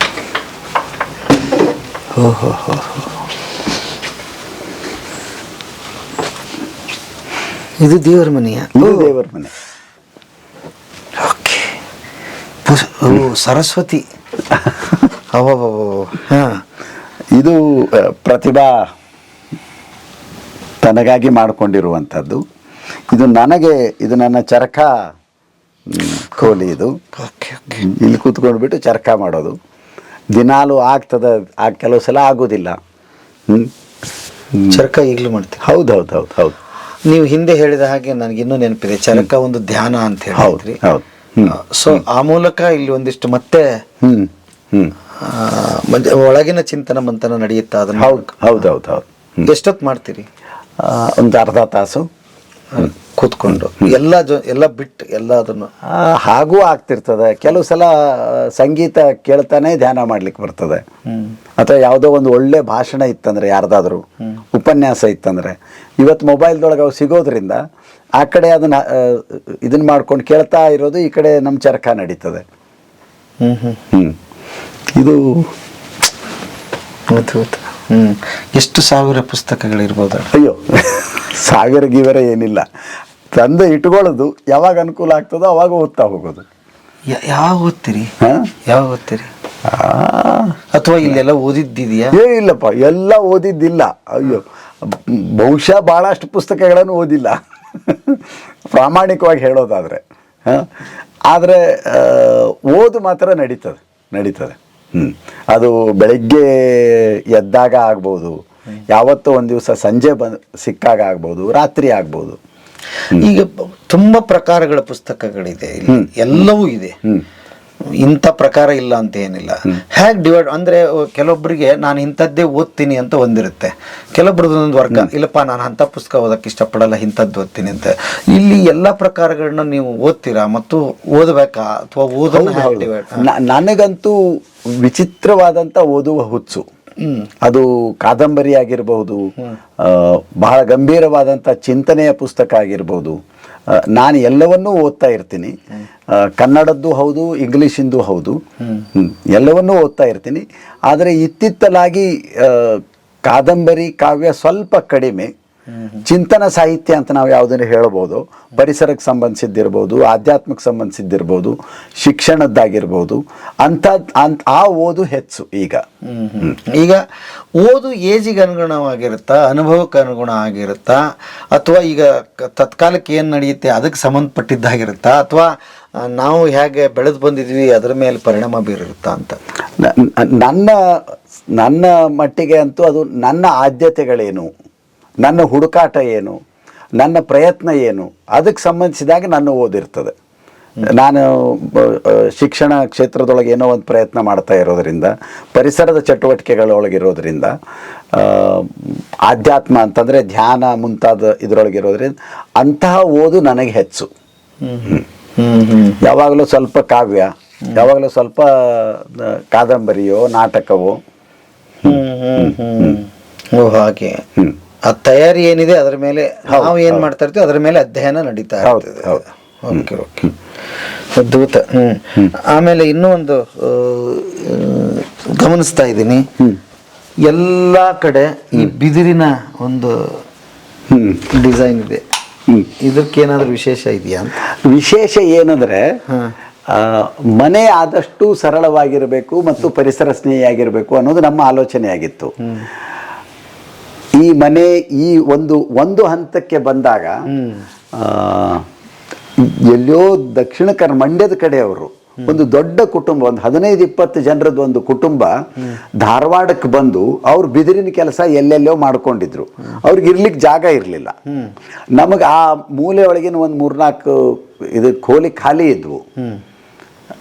ಓಹೋ, ಇದು ದೇವರ ಮನೆಯ? ದೇವರ ಮನೆ. ಓಕೆ, ಸರಸ್ವತಿ. ಇದು ಪ್ರತಿಭಾ ತನಗಾಗಿ ಮಾಡಿಕೊಂಡಿರುವಂಥದ್ದು. ಇದು ನನ್ನ ಚರಕ ಕೋಲಿ. ಇದು ಇಲ್ಲಿ ಕೂತ್ಕೊಂಡ್ಬಿಟ್ಟು ಚರಕ ಮಾಡೋದು ದಿನಾಲು ಆಗ್ತದೆ, ಕೆಲವು ಸಲ ಆಗೋದಿಲ್ಲ. ಚರಕ ಈಗಲೂ ಮಾಡ್ತೀವಿ? ಹೌದು. ನೀವು ಹಿಂದೆ ಹೇಳಿದ ಹಾಗೆ ನನಗಿನ್ನೂ ನೆನಪಿದೆ, ಚರಕ ಒಂದು ಧ್ಯಾನ ಅಂತ ಹೇಳಿದ್ರಿ. ಸೊ ಆ ಮೂಲಕ ಇಲ್ಲಿ ಒಂದಿಷ್ಟು ಮತ್ತೆ ಒಳಗಿನ ಚಿಂತನ ಮಂಥನ ನಡೆಯುತ್ತಾ? ಅದನ್ನು ಹೌದು. ಎಷ್ಟೊತ್ತು ಮಾಡ್ತೀರಿ? ಒಂದು ಅರ್ಧ ತಾಸು ಕೂತ್ಕೊಂಡು ಎಲ್ಲ ಬಿಟ್ಟು ಎಲ್ಲ ಅದನ್ನು ಹಾಗೂ ಆಗ್ತಿರ್ತದೆ. ಕೆಲವು ಸಲ ಸಂಗೀತ ಕೇಳ್ತಾನೆ ಧ್ಯಾನ ಮಾಡ್ಲಿಕ್ಕೆ ಬರ್ತದೆ. ಅಥವಾ ಯಾವುದೋ ಒಂದು ಒಳ್ಳೆ ಭಾಷಣ ಇತ್ತಂದ್ರೆ, ಯಾರ್ದಾದ್ರು ಉಪನ್ಯಾಸ ಇತ್ತಂದ್ರೆ, ಇವತ್ತು ಮೊಬೈಲ್ದೊಳಗೆ ಅವು ಸಿಗೋದ್ರಿಂದ ಆ ಕಡೆ ಅದನ್ನ ಇದನ್ನ ಮಾಡ್ಕೊಂಡು ಕೇಳ್ತಾ ಇರೋದು, ಈ ಕಡೆ ನಮ್ಮ ಚರಕ ನಡೀತದೆ. ಇದು ಎಷ್ಟು ಸಾವಿರ ಪುಸ್ತಕಗಳಿರ್ಬೋದು? ಅಯ್ಯೋ, ಸಾವಿರ ಗಿವರ ಏನಿಲ್ಲ, ತಂದೆ ಇಟ್ಕೊಳ್ಳೋದು, ಯಾವಾಗ ಅನುಕೂಲ ಆಗ್ತದೋ ಅವಾಗ ಓದ್ತಾ ಹೋಗೋದು. ಯಾವಾಗ ಓದ್ತೀರಿ? ಅಥವಾ ಇಲ್ಲೆಲ್ಲ ಓದಿದ್ದಿದೆಯಾ? ಇಲ್ಲಪ್ಪ, ಎಲ್ಲ ಓದಿದ್ದಿಲ್ಲ. ಅಯ್ಯೋ, ಬಹುಶಃ ಭಾಳಷ್ಟು ಪುಸ್ತಕಗಳನ್ನು ಓದಿಲ್ಲ, ಪ್ರಾಮಾಣಿಕವಾಗಿ ಹೇಳೋದಾದರೆ. ಆದರೆ ಓದು ಮಾತ್ರ ನಡೀತದೆ. ಅದು ಬೆಳಗ್ಗೆ ಎದ್ದಾಗ ಆಗ್ಬೋದು, ಯಾವತ್ತೋ ಒಂದು ದಿವಸ ಸಂಜೆ ಸಿಕ್ಕಾಗ ಆಗ್ಬೋದು, ರಾತ್ರಿ ಆಗ್ಬೋದು. ಈಗ ತುಂಬ ಪ್ರಕಾರಗಳ ಪುಸ್ತಕಗಳಿದೆ, ಎಲ್ಲವೂ ಇದೆ, ಇಂಥ ಪ್ರಕಾರ ಇಲ್ಲ ಅಂತ ಏನಿಲ್ಲ. ಹೇಗೆ ಡಿವೈಡ್ ಅಂದರೆ, ಕೆಲವೊಬ್ಬರಿಗೆ ನಾನು ಇಂಥದ್ದೇ ಓದ್ತೀನಿ ಅಂತ ಒಂದಿರುತ್ತೆ, ಕೆಲವೊಬ್ರದ್ದು ಒಂದು ವರ್ಗ, ಇಲ್ಲಪ್ಪ ನಾನು ಅಂಥ ಪುಸ್ತಕ ಓದಕ್ಕೆ ಇಷ್ಟಪಡಲ್ಲ, ಇಂಥದ್ದು ಓದ್ತೀನಿ ಅಂತ. ಇಲ್ಲಿ ಎಲ್ಲ ಪ್ರಕಾರಗಳನ್ನ ನೀವು ಓದ್ತೀರಾ ಮತ್ತು ಓದಬೇಕಾ ಅಥವಾ ಓದೋದು? ನನಗಂತೂ ವಿಚಿತ್ರವಾದಂಥ ಓದುವ ಹುಚ್ಚು. ಅದು ಕಾದಂಬರಿ ಆಗಿರಬಹುದು, ಬಹಳ ಗಂಭೀರವಾದಂಥ ಚಿಂತನೆಯ ಪುಸ್ತಕ ಆಗಿರ್ಬೋದು. ನಾನು ಎಲ್ಲವನ್ನೂ ಓದ್ತಾ ಇರ್ತೀನಿ, ಕನ್ನಡದ್ದು ಹೌದು, ಇಂಗ್ಲೀಷಿಂದು ಹೌದು, ಎಲ್ಲವನ್ನೂ ಓದ್ತಾ ಇರ್ತೀನಿ. ಆದರೆ ಇತ್ತಿತ್ತಲಾಗಿ ಕಾದಂಬರಿ ಕಾವ್ಯ ಸ್ವಲ್ಪ ಕಡಿಮೆ. ಚಿಂತನ ಸಾಹಿತ್ಯ ಅಂತ ನಾವು ಯಾವುದನ್ನು ಹೇಳ್ಬೋದು, ಪರಿಸರಕ್ಕೆ ಸಂಬಂಧಿಸಿದ್ದಿರ್ಬೋದು, ಆಧ್ಯಾತ್ಮಕ್ಕೆ ಸಂಬಂಧಿಸಿದ್ದಿರ್ಬೋದು, ಶಿಕ್ಷಣದ್ದಾಗಿರ್ಬೋದು, ಆ ಓದು ಹೆಚ್ಚು. ಈಗ ಓದು ಏಜಿಗೆ ಅನುಗುಣವಾಗಿರುತ್ತಾ, ಅನುಭವಕ್ಕೆ ಅನುಗುಣ ಆಗಿರುತ್ತಾ, ಅಥವಾ ಈಗ ತತ್ಕಾಲಕ್ಕೆ ಏನು ನಡೆಯುತ್ತೆ ಅದಕ್ಕೆ ಸಂಬಂಧಪಟ್ಟಿದ್ದಾಗಿರುತ್ತಾ, ಅಥವಾ ನಾವು ಹೇಗೆ ಬೆಳೆದು ಬಂದಿದ್ವಿ ಅದರ ಮೇಲೆ ಪರಿಣಾಮ ಬೀರಿರುತ್ತಾ ಅಂತ? ನನ್ನ ಮಟ್ಟಿಗೆ ಅಂತೂ ಅದು ನನ್ನ ಆದ್ಯತೆಗಳೇನು, ನನ್ನ ಹುಡುಕಾಟ ಏನು, ನನ್ನ ಪ್ರಯತ್ನ ಏನು, ಅದಕ್ಕೆ ಸಂಬಂಧಿಸಿದಾಗ ನನ್ನ ಓದಿರ್ತದೆ. ನಾನು ಶಿಕ್ಷಣ ಕ್ಷೇತ್ರದೊಳಗೆ ಏನೋ ಒಂದು ಪ್ರಯತ್ನ ಮಾಡ್ತಾ ಇರೋದರಿಂದ, ಪರಿಸರದ ಚಟುವಟಿಕೆಗಳೊಳಗಿರೋದ್ರಿಂದ, ಆಧ್ಯಾತ್ಮ ಅಂತಂದರೆ ಧ್ಯಾನ ಮುಂತಾದ ಇದರೊಳಗಿರೋದ್ರಿಂದ ಅಂತಹ ಓದು ನನಗೆ ಹೆಚ್ಚು. ಯಾವಾಗಲೂ ಸ್ವಲ್ಪ ಕಾವ್ಯ, ಯಾವಾಗಲೂ ಸ್ವಲ್ಪ ಕಾದಂಬರಿಯೋ ನಾಟಕವೋ. ಓ ಹಾಗೆ. ಆ ತಯಾರಿ ಏನಿದೆ ಅದರ ಮೇಲೆ ನಾವು ಏನು ಮಾಡ್ತಾ ಇರ್ತೀವಿ ಅದರ ಮೇಲೆ ಅಧ್ಯಯನ ನಡೀತಾ ಇರ್ತದೆ. ಓಕೆ ಓಕೆ, ಅದ್ಭುತ. ಆಮೇಲೆ ಇನ್ನೂ ಒಂದು ಗಮನಿಸ್ತಾ ಇದ್ದೀನಿ, ಎಲ್ಲ ಕಡೆ ಈ ಬಿದಿರಿನ ಒಂದು ಡಿಸೈನ್ ಇದೆ. ಇದಕ್ಕೇನಾದ್ರೂ ವಿಶೇಷ ಇದೆಯಾ ಅಂತ? ವಿಶೇಷ ಏನಂದ್ರೆ, ಮನೆ ಆದಷ್ಟು ಸರಳವಾಗಿರಬೇಕು ಮತ್ತು ಪರಿಸರ ಸ್ನೇಹಿಯಾಗಿರಬೇಕು ಅನ್ನೋದು ನಮ್ಮ ಆಲೋಚನೆ ಆಗಿತ್ತು. ಈ ಮನೆ ಈ ಒಂದು ಹಂತಕ್ಕೆ ಬಂದಾಗ ಎಲ್ಲೋ ದಕ್ಷಿಣ ಮಂಡ್ಯದ ಕಡೆಯವರು ಒಂದು ದೊಡ್ಡ ಕುಟುಂಬ, ಒಂದು 15-20 ಜನರದ್ದು ಒಂದು ಕುಟುಂಬ ಧಾರವಾಡಕ್ಕೆ ಬಂದು ಅವ್ರು ಬಿದಿರಿನ ಕೆಲಸ ಎಲ್ಲೆಲ್ಲೋ ಮಾಡ್ಕೊಂಡಿದ್ರು. ಅವ್ರಿಗೆ ಇರ್ಲಿಕ್ಕೆ ಜಾಗ ಇರಲಿಲ್ಲ. ನಮಗೆ ಆ ಮೂಲೆ ಒಳಗಿನ ಒಂದು 3-4 ಇದು ಖೋಲಿ ಖಾಲಿ ಇದ್ವು.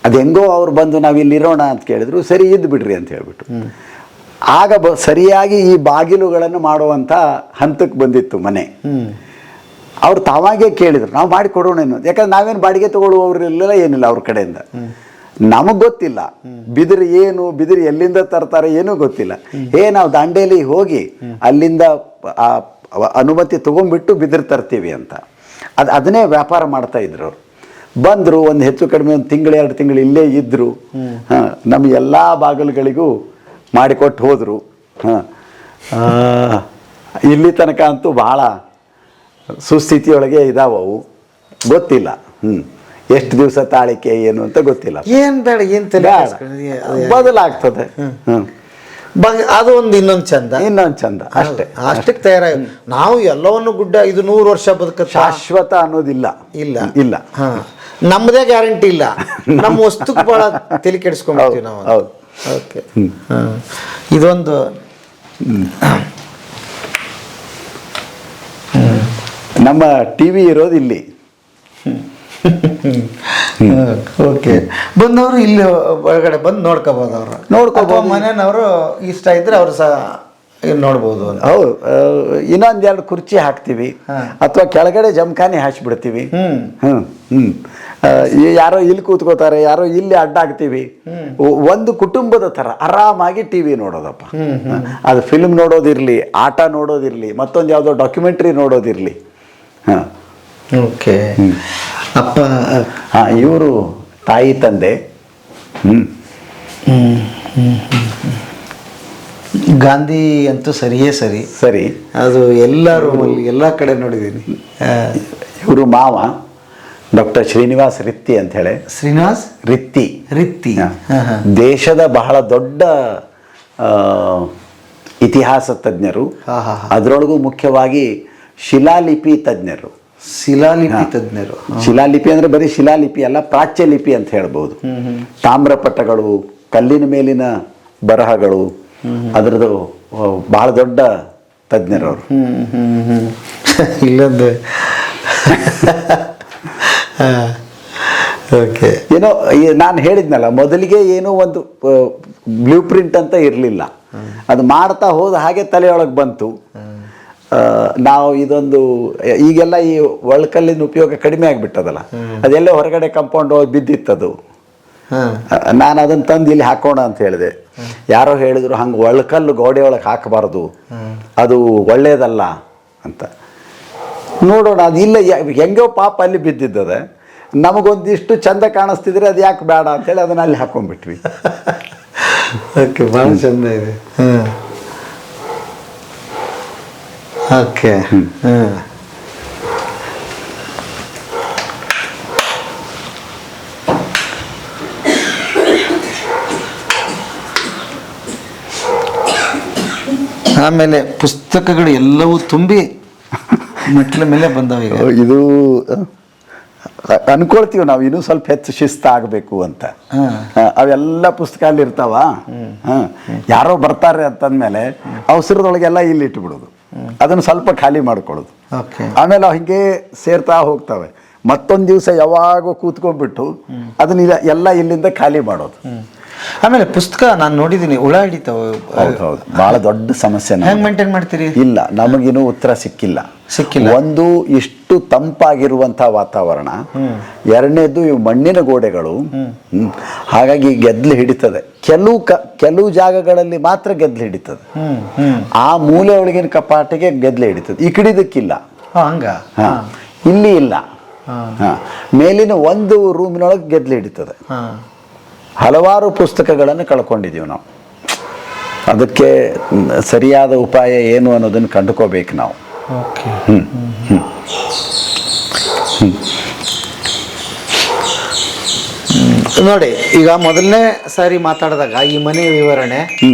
ಅದು ಹೆಂಗೋ ಅವ್ರು ಬಂದು ನಾವು ಇಲ್ಲಿ ಇರೋಣ ಅಂತ ಕೇಳಿದ್ರು. ಸರಿ, ಇದ್ದು ಬಿಡ್ರಿ ಅಂತ ಹೇಳ್ಬಿಟ್ಟು ಆಗ ಸರಿಯಾಗಿ ಈ ಬಾಗಿಲುಗಳನ್ನು ಮಾಡುವಂಥ ಹಂತಕ್ಕೆ ಬಂದಿತ್ತು ಮನೆ. ಅವ್ರು ತಾವಾಗೇ ಕೇಳಿದ್ರು, ನಾವು ಮಾಡಿ ಕೊಡೋಣ ಅನ್ನೋದು. ಯಾಕಂದ್ರೆ ನಾವೇನು ಬಾಡಿಗೆ ತಗೊಳ್ಳುವವರಿಲ್ಲ, ಏನಿಲ್ಲ ಅವ್ರ ಕಡೆಯಿಂದ. ನಮಗೆ ಗೊತ್ತಿಲ್ಲ ಬಿದಿರು ಏನು, ಬಿದಿರು ಎಲ್ಲಿಂದ ತರ್ತಾರೆ ಏನೂ ಗೊತ್ತಿಲ್ಲ. ನಾವು ದಾಂಡೇಲಿ ಹೋಗಿ ಅಲ್ಲಿಂದ ಅನುಮತಿ ತೊಗೊಂಡ್ಬಿಟ್ಟು ಬಿದಿರು ತರ್ತೀವಿ ಅಂತ ಅದನ್ನೇ ವ್ಯಾಪಾರ ಮಾಡ್ತಾ ಇದ್ರು. ಬಂದರು, ಒಂದು ಹೆಚ್ಚು ಕಡಿಮೆ 1 ತಿಂಗಳು 2 ತಿಂಗಳು ಇಲ್ಲೇ ಇದ್ದರು. ನಮ್ಮ ಎಲ್ಲ ಬಾಗಿಲುಗಳಿಗೂ ಮಾಡಿಕೊಟ್ಟು ಹೋದರು. ಇಲ್ಲಿ ತನಕ ಅಂತೂ ಭಾಳ ಸುಸ್ಥಿತಿಯೊಳಗೆ ಇದಾವವು. ಗೊತ್ತಿಲ್ಲ ಎಷ್ಟು ದಿವಸ ತಾಳಿಕೆ ಏನು ಅಂತ ಗೊತ್ತಿಲ್ಲ. ಏನು ಬೇಡ, ಏನು ಬದಲಾಗ್ತದೆ. ಅದು ಒಂದು ಇನ್ನೊಂದು ಚಂದ ಅಷ್ಟೇ. ಅಷ್ಟಕ್ಕೆ ತಯಾರಾಗಿ ನಾವು ಎಲ್ಲವನ್ನು ಗುಡ್ಡ ಇದು 100 ವರ್ಷ ಬದುಕುತ್ತೆ ಶಾಶ್ವತ ಅನ್ನೋದಿಲ್ಲ. ಇಲ್ಲ ನಮ್ಮದೇ ಗ್ಯಾರಂಟಿ ಇಲ್ಲ. ನಮ್ಮ ವಸ್ತುಕ್ಕೆ ಭಾಳ ತಲೆ ಕೆಡಿಸ್ಕೊಂಡ್ಬಿಡ್ತೀವಿ ನಾವು. ಹೌದು. ಓಕೆ, ಇದೊಂದು ನಮ್ಮ ಟಿವಿ ಇರೋದು ಇಲ್ಲಿ. ಓಕೆ, ಬಂದವರು ಇಲ್ಲಿ ಒಳಗಡೆ ಬಂದು ನೋಡ್ಕೋಬಹುದು. ಅವರು ನೋಡ್ಕೋಬಹುದು. ಮನೆಯವರು ಇಷ್ಟ ಇದ್ರೆ ಅವರು ಸಹ ನೋಡ್ಬೋದು. ಹೌದು, ಇನ್ನೊಂದೆರಡು ಕುರ್ಚಿ ಹಾಕ್ತೀವಿ ಅಥವಾ ಕೆಳಗಡೆ ಜಮಖಾನೆ ಹಾಕ್ಬಿಡ್ತೀವಿ. ಯಾರೋ ಇಲ್ಲಿ ಕೂತ್ಕೋತಾರೆ, ಯಾರೋ ಇಲ್ಲಿ ಅಡ್ಡ ಹಾಕ್ತೀವಿ. ಒಂದು ಕುಟುಂಬದ ಥರ ಆರಾಮಾಗಿ ಟಿವಿ ನೋಡೋದಪ್ಪ. ಅದು ಫಿಲ್ಮ್ ನೋಡೋದಿರಲಿ, ಆಟ ನೋಡೋದಿರಲಿ, ಮತ್ತೊಂದು ಯಾವುದೋ ಡಾಕ್ಯುಮೆಂಟ್ರಿ ನೋಡೋದಿರಲಿ. ಓಕೆ. ಅಪ್ಪ ಇವರು ತಾಯಿ ತಂದೆ. ಗಾಂಧಿ ಅಂತೂ ಸರಿ. ಅದು ಎಲ್ಲ ರೂಮಲ್ಲಿ ಎಲ್ಲ ಕಡೆ ನೋಡಿದ್ದೀನಿ. ಇವರು ಮಾವ ಡಾಕ್ಟರ್ ಶ್ರೀನಿವಾಸ್ ರಿತ್ತಿ ಅಂತ ಹೇಳಿ. ಶ್ರೀನಿವಾಸ್ ರಿತ್ತಿ ದೇಶದ ಬಹಳ ದೊಡ್ಡ ಇತಿಹಾಸ ತಜ್ಞರು. ಅದರೊಳಗೂ ಮುಖ್ಯವಾಗಿ ಶಿಲಾಲಿಪಿ ತಜ್ಞರು. ಶಿಲಾಲಿಪಿ ಅಂದ್ರೆ ಬರೀ ಶಿಲಾಲಿಪಿ ಅಲ್ಲ, ಪ್ರಾಚ್ಯಲಿಪಿ ಅಂತ ಹೇಳ್ಬೋದು. ತಾಮ್ರಪಟಗಳು, ಕಲ್ಲಿನ ಮೇಲಿನ ಬರಹಗಳು, ಅದರದ್ದು ಬಹಳ ದೊಡ್ಡ ತಜ್ಞರವರು. ಇಲ್ಲೊಂದು ಓಕೆ. ಏನೋ ನಾನು ಹೇಳಿದ್ನಲ್ಲ, ಮೊದಲಿಗೆ ಏನೋ ಒಂದು ಬ್ಲೂ ಪ್ರಿಂಟ್ ಅಂತ ಇರಲಿಲ್ಲ. ಅದು ಮಾಡ್ತಾ ಹೋದ ಹಾಗೆ ತಲೆಯೊಳಗೆ ಬಂತು. ನಾವು ಇದೊಂದು ಈಗೆಲ್ಲ ಈ ಒಳಕಲ್ಲಿನ ಉಪಯೋಗ ಕಡಿಮೆ ಆಗಿಬಿಟ್ಟದಲ್ಲ, ಅದೆಲ್ಲ ಹೊರಗಡೆ ಕಂಪೌಂಡ್ ಹೋಗಿ ಬಿದ್ದಿತ್ತದು. ನಾನು ಅದನ್ನು ತಂದು ಇಲ್ಲಿ ಹಾಕೋಣ ಅಂತ ಹೇಳಿದೆ. ಯಾರೋ ಹೇಳಿದ್ರು ಹಂಗೆ ಒಳಕಲ್ಲು ಗೋಡೆ ಒಳಗೆ ಹಾಕಬಾರ್ದು, ಅದು ಒಳ್ಳೇದಲ್ಲ ಅಂತ. ನೋಡೋಣ, ಅದು ಇಲ್ಲ, ಹೆಂಗೋ ಪಾಪ ಅಲ್ಲಿ ಬಿದ್ದಿದ್ದದೆ. ನಮಗೊಂದಿಷ್ಟು ಚಂದ ಕಾಣಿಸ್ತಿದ್ರೆ ಅದು ಯಾಕೆ ಬೇಡ ಅಂತೇಳಿ ಅದನ್ನ ಅಲ್ಲಿ ಹಾಕೊಂಡ್ಬಿಟ್ವಿ. ಓಕೆ, ಭಾಳ ಚಂದ ಇದೆ. ಓಕೆ. ಆಮೇಲೆ ಪುಸ್ತಕಗಳು ಎಲ್ಲವೂ ತುಂಬಿ ಮೆಟ್ಲ ಮೇಲೆ ಬಂದವ. ಇದು ಅನ್ಕೊಳ್ತೀವಿ ನಾವು ಇನ್ನೂ ಸ್ವಲ್ಪ ಹೆಚ್ಚು ಶಿಸ್ತಾಗಬೇಕು ಅಂತ. ಅವೆಲ್ಲ ಪುಸ್ತಕ ಅಲ್ಲಿ ಇರ್ತಾವ. ಯಾರೋ ಬರ್ತಾರೆ ಅಂತಂದ್ಮೇಲೆ ಅವಸರದೊಳಗೆಲ್ಲ ಇಲ್ಲಿ ಇಟ್ಬಿಡೋದು, ಅದನ್ನು ಸ್ವಲ್ಪ ಖಾಲಿ ಮಾಡ್ಕೊಳ್ಳೋದು. ಆಮೇಲೆ ಹಿಂಗೆ ಸೇರ್ತಾ ಹೋಗ್ತವೆ. ಮತ್ತೊಂದು ದಿವಸ ಯಾವಾಗೋ ಕೂತ್ಕೊಂಡ್ಬಿಟ್ಟು ಅದನ್ನ ಎಲ್ಲ ಇಲ್ಲಿಂದ ಖಾಲಿ ಮಾಡೋದು. ಆಮೇಲೆ ಪುಸ್ತಕ ನಾನು ನೋಡಿದ್ದೀನಿ, ಹುಳ ಹಿಡಿತಾವೆ. ಹೌದು, ಬಹಳ ದೊಡ್ಡ ಸಮಸ್ಯೆ. ಹೆಂಗ್ ಮೇಂಟೈನ್ ಮಾಡ್ತೀರಿ? ಇಲ್ಲ, ನಮಗಿನ್ನೂ ಉತ್ತರ ಸಿಕ್ಕಿಲ್ಲ. ಒಂದು, ಇಷ್ಟು ತಂಪಾಗಿರುವಂತಹ ವಾತಾವರಣ. ಎರಡನೇದು ಇವು ಮಣ್ಣಿನ ಗೋಡೆಗಳು, ಹಾಗಾಗಿ ಗೆದ್ಲು ಹಿಡಿತದೆ. ಕೆಲವು ಜಾಗಗಳಲ್ಲಿ ಮಾತ್ರ ಗೆದ್ಲು ಹಿಡಿತದೆ. ಆ ಮೂಲೆ ಒಳಗಿನ ಕಪಾಟಿಗೆ ಗೆದ್ಲು ಹಿಡಿತದೆ, ಈ ಕಡಿದಕ್ಕಿಲ್ಲ. ಹಂಗ ಇಲ್ಲಿ ಇಲ್ಲ. ಮೇಲಿನ ಒಂದು ರೂಮಿನೊಳಗೆ ಗೆದ್ಲು ಹಿಡಿತದೆ. ಹಲವಾರು ಪುಸ್ತಕಗಳನ್ನು ಕಳ್ಕೊಂಡಿದ್ದೀವಿ ನಾವು. ಅದಕ್ಕೆ ಸರಿಯಾದ ಉಪಾಯ ಏನು ಅನ್ನೋದನ್ನು ಕಂಡುಕೋಬೇಕು ನಾವು. ನೋಡಿ, ಈಗ ಮೊದಲನೇ ಸಾರಿ ಮಾತಾಡಿದಾಗ ಈ ಮನೆ ವಿವರಣೆ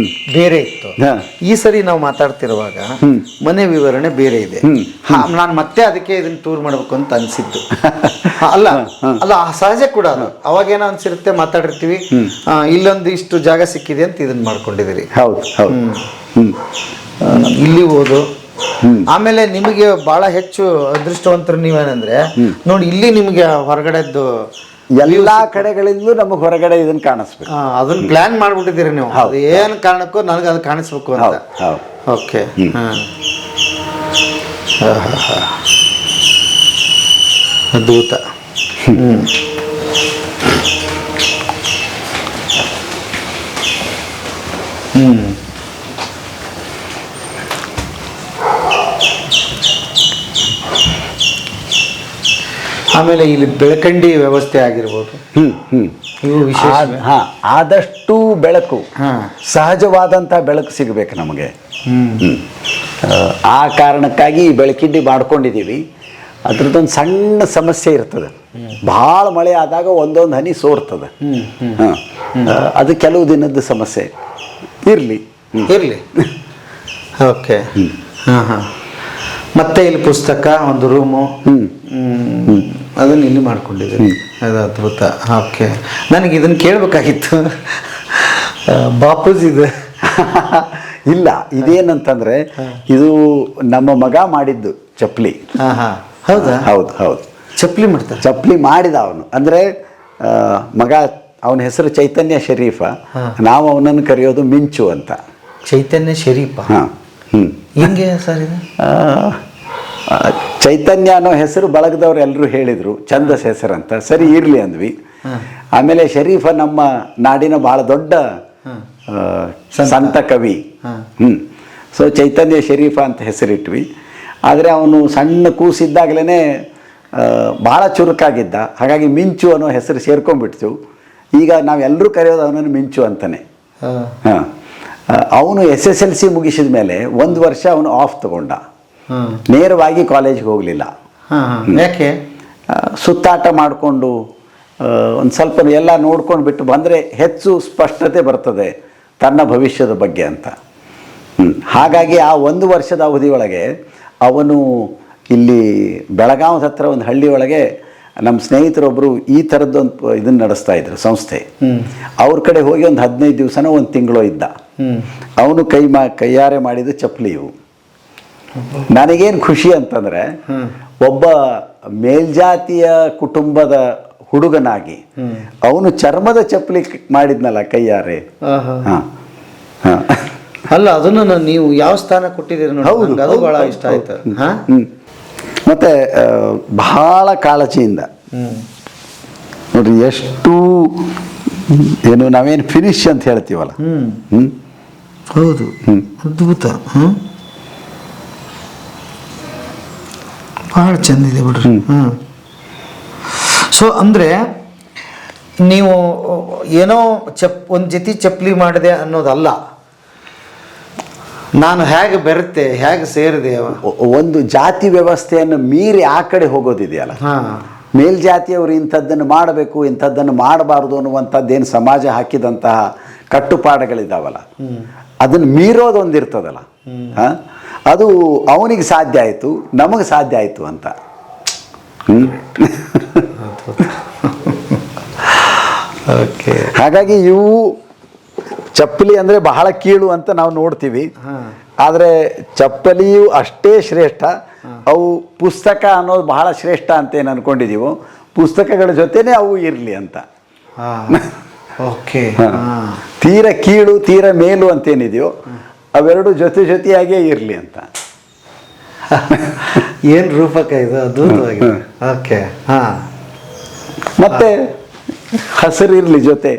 ಬೇರೆ ಇತ್ತು. ಈ ಸರಿ ನಾವು ಮಾತಾಡ್ತಿರುವಾಗ ಮನೆ ವಿವರಣೆ ಬೇರೆ ಇದೆ. ನಾನು ಮತ್ತೆ ಅದಕ್ಕೆ ಇದನ್ನ ಟೂರ್ ಮಾಡ್ಬೇಕು ಅಂತ ಅನ್ಸಿದ್ದು. ಅಲ್ಲ ಅಲ್ಲ ಸಹಜ ಕೂಡ ಅದು. ಅವಾಗೇನೋ ಅನ್ಸಿರುತ್ತೆ, ಮಾತಾಡಿರ್ತೀವಿ, ಇಲ್ಲೊಂದು ಇಷ್ಟು ಜಾಗ ಸಿಕ್ಕಿದೆ ಅಂತ ಇದನ್ನ ಮಾಡ್ಕೊಂಡಿದ್ದೀರಿ. ಹೌದು ಹೌದು. ಇಲ್ಲಿ ಓದು. ಆಮೇಲೆ ನಿಮಗೆ ಬಹಳ ಹೆಚ್ಚು ಅದೃಷ್ಟವಂತರು ನೀವೇನಂದ್ರೆ, ನೋಡಿ ಇಲ್ಲಿ ನಿಮಗೆ ಹೊರಗಡೆದ್ದು ಎಲ್ಲಾ ಕಡೆಗಳಿಂದಲೂ ನಮಗೆ ಹೊರಗಡೆ ಇದನ್ನ ಕಾಣಿಸ್ಬೇಕು. ಅದನ್ನ ಪ್ಲಾನ್ ಮಾಡ್ಬಿಟ್ಟಿದ್ದೀರಿ ನೀವು. ಅದು ಏನ್ ಕಾರಣಕ್ಕೂ ನನಗೆ ಅದು ಕಾಣಿಸ್ಬೇಕು ಅಂತ. ಓಕೆ. ಅದ್ಭುತ. ಆಮೇಲೆ ಇಲ್ಲಿ ಬೆಳಕಂಡಿ ವ್ಯವಸ್ಥೆ ಆಗಿರ್ಬೋದು. ಇವು ವಿಶೇಷ. ಆದಷ್ಟು ಬೆಳಕು, ಸಹಜವಾದಂತಹ ಬೆಳಕು ಸಿಗಬೇಕು ನಮಗೆ. ಆ ಕಾರಣಕ್ಕಾಗಿ ಈ ಬೆಳಕಿಂಡಿ ಮಾಡ್ಕೊಂಡಿದ್ದೀವಿ. ಅದ್ರದ್ದೊಂದು ಸಣ್ಣ ಸಮಸ್ಯೆ ಇರ್ತದೆ. ಭಾಳ ಮಳೆ ಆದಾಗ ಒಂದೊಂದು ಹನಿ ಸೋರ್ತದೆ. ಅದು ಕೆಲವು ದಿನದ ಸಮಸ್ಯೆ. ಇರಲಿ. ಓಕೆ. ಮತ್ತೆ ಇಲ್ಲಿ ಪುಸ್ತಕ, ಒಂದು ರೂಮು, ಅದನ್ನು ಇಲ್ಲಿ ಮಾಡ್ಕೊಂಡಿದ್ದೀನಿ. ಅದು ಅದ್ಭುತ. ಓಕೆ. ನನಗೆ ಇದನ್ನು ಕೇಳಬೇಕಾಗಿತ್ತು. ಬಾಪೂಜಿದು ಇಲ್ಲ, ಇದೇನಂತಂದ್ರೆ ಇದು ನಮ್ಮ ಮಗ ಮಾಡಿದ್ದು ಚಪ್ಪಲಿ. ಹೌದಾ? ಹೌದು ಹೌದು. ಚಪ್ಪಲಿ ಮಾಡ್ತಾರೆ. ಚಪ್ಪಲಿ ಮಾಡಿದ ಅವನು. ಅಂದ್ರೆ ಮಗ, ಅವನ ಹೆಸರು ಚೈತನ್ಯ ಶರೀಫ. ನಾವು ಅವನನ್ನು ಕರೆಯೋದು ಮಿಂಚು ಅಂತ. ಚೈತನ್ಯ ಶರೀಫ. ಹೆಂಗೆ ಸರ್ ಇದು? ಚೈತನ್ಯ ಅನ್ನೋ ಹೆಸರು ಬಳಗದವ್ರು ಎಲ್ಲರೂ ಹೇಳಿದ್ರು, ಛಂದಸ್ ಹೆಸರಂತ. ಸರಿ, ಇರ್ಲಿ ಅಂದ್ವಿ. ಆಮೇಲೆ ಶರೀಫ ನಮ್ಮ ನಾಡಿನ ಬಹಳ ದೊಡ್ಡ ಸಂತ ಕವಿ. ಸೊ ಚೈತನ್ಯ ಶರೀಫ ಅಂತ ಹೆಸರಿಟ್ವಿ. ಆದರೆ ಅವನು ಸಣ್ಣ ಕೂಸಿದ್ದಾಗಲೇ ಬಹಳ ಚುರುಕಾಗಿದ್ದ. ಹಾಗಾಗಿ ಮಿಂಚು ಅನ್ನೋ ಹೆಸರು ಸೇರ್ಕೊಂಡ್ಬಿಡ್ತು. ಈಗ ನಾವೆಲ್ಲರೂ ಕರೆಯೋದು ಅವನನ್ನು ಮಿಂಚು ಅಂತಾನೆ. ಅವನು SSLC ಮುಗಿಸಿದ ಮೇಲೆ 1 ವರ್ಷ ಅವನು ಆಫ್ ತಗೊಂಡ. ನೇರವಾಗಿ ಕಾಲೇಜ್ಗೆ ಹೋಗಲಿಲ್ಲ. ಯಾಕೆ? ಸುತ್ತಾಟ ಮಾಡಿಕೊಂಡು ಒಂದು ಸ್ವಲ್ಪ ಎಲ್ಲ ನೋಡ್ಕೊಂಡು ಬಿಟ್ಟು ಬಂದರೆ ಹೆಚ್ಚು ಸ್ಪಷ್ಟತೆ ಬರ್ತದೆ ತನ್ನ ಭವಿಷ್ಯದ ಬಗ್ಗೆ ಅಂತ. ಹಾಗಾಗಿ ಆ 1 ವರ್ಷದ ಅವಧಿಯೊಳಗೆ ಅವನು ಇಲ್ಲಿ ಬೆಳಗಾವಿ ಹತ್ರ ಒಂದು ಹಳ್ಳಿ ಒಳಗೆ ನಮ್ಮ ಸ್ನೇಹಿತರೊಬ್ಬರು ಈ ಥರದ್ದೊಂದು ಇದನ್ನು ನಡೆಸ್ತಾ ಇದ್ರು, ಸಂಸ್ಥೆ. ಅವ್ರ ಕಡೆ ಹೋಗಿ ಒಂದು 15 ದಿವಸನೋ 1 ತಿಂಗಳು ಇದ್ದ. ಅವನು ಕೈಯಾರೆ ಮಾಡಿದ ಚಪ್ಪಲಿ ಇವು. ನನಗೇನು ಖುಷಿ ಅಂತಂದರೆ, ಒಬ್ಬ ಮೇಲ್ಜಾತಿಯ ಕುಟುಂಬದ ಹುಡುಗನಾಗಿ ಅವನು ಚರ್ಮದ ಚಪ್ಪಲಿ ಮಾಡಿದ್ನಲ್ಲ ಕೈಯಾರೆ. ಅಲ್ಲ, ಅದನ್ನು ನೀವು ಯಾವ ಸ್ಥಾನ ಕೊಟ್ಟಿದ್ದೀರಿ ನೋಡಿ. ಹೌದು, ಅದು ಬಹಳ ಇಷ್ಟ ಆಯ್ತು. ಮತ್ತೆ ಬಹಳ ಕಾಳಜಿಯಿಂದ ನೋಡ್ರಿ, ಎಷ್ಟು ಏನು ನಾವೇನು ಫಿನಿಶ್ ಅಂತ ಹೇಳ್ತೀವಲ್ಲ. ಹೌದು, ಅದ್ಭುತ. ಬಹಳ ಚೆಂದಿದೆ ಬಿಡ್ರಿ. ಸೊ ಅಂದರೆ ನೀವು ಏನೋ ಒಂದು ಜೊತೆ ಚಪ್ಪಲಿ ಮಾಡಿದೆ ಅನ್ನೋದಲ್ಲ, ನಾನು ಹೇಗೆ ಬೆರೆತೆ, ಹೇಗೆ ಸೇರಿದೆ. ಒಂದು ಜಾತಿ ವ್ಯವಸ್ಥೆಯನ್ನು ಮೀರಿ ಆ ಕಡೆ ಹೋಗೋದಿದೆಯಲ್ಲ. ಮೇಲ್ಜಾತಿಯವರು ಇಂಥದ್ದನ್ನು ಮಾಡಬೇಕು, ಇಂಥದ್ದನ್ನು ಮಾಡಬಾರ್ದು ಅನ್ನುವಂಥದ್ದೇನು ಸಮಾಜ ಹಾಕಿದಂತಹ ಕಟ್ಟುಪಾಡುಗಳಿದ್ದಾವಲ್ಲ, ಅದನ್ನು ಮೀರೋದೊಂದಿರ್ತದಲ್ಲ, ಅದು ಅವನಿಗೆ ಸಾಧ್ಯ ಆಯಿತು, ನಮಗೆ ಸಾಧ್ಯ ಆಯಿತು ಅಂತ. ಓಕೆ. ಹಾಗಾಗಿ ಇವು ಚಪ್ಪಲಿ ಅಂದರೆ ಬಹಳ ಕೀಳು ಅಂತ ನಾವು ನೋಡ್ತೀವಿ. ಆದರೆ ಚಪ್ಪಲಿಯು ಅಷ್ಟೇ ಶ್ರೇಷ್ಠ. ಅವು ಪುಸ್ತಕ ಅನ್ನೋದು ಬಹಳ ಶ್ರೇಷ್ಠ ಅಂತ ಏನು ಅನ್ಕೊಂಡಿದೀವೋ ಪುಸ್ತಕಗಳ ಜೊತೆನೇ ಅವು ಇರಲಿ ಅಂತ. ಓಕೆ. ತೀರ ಕೀಳು ತೀರ ಮೇಲು ಅಂತೇನಿದೆಯೋ ಅವೆರಡು ಜೊತೆಯಾಗೇ ಇರಲಿ ಅಂತ. ಏನು ರೂಪಕ ಇದು, ಅದ್ಭುತವಾಗಿದೆ. ಓಕೆ. ಹಾಂ. ಮತ್ತೆ ಹಸಿರು ಇರಲಿ ಜೊತೆ,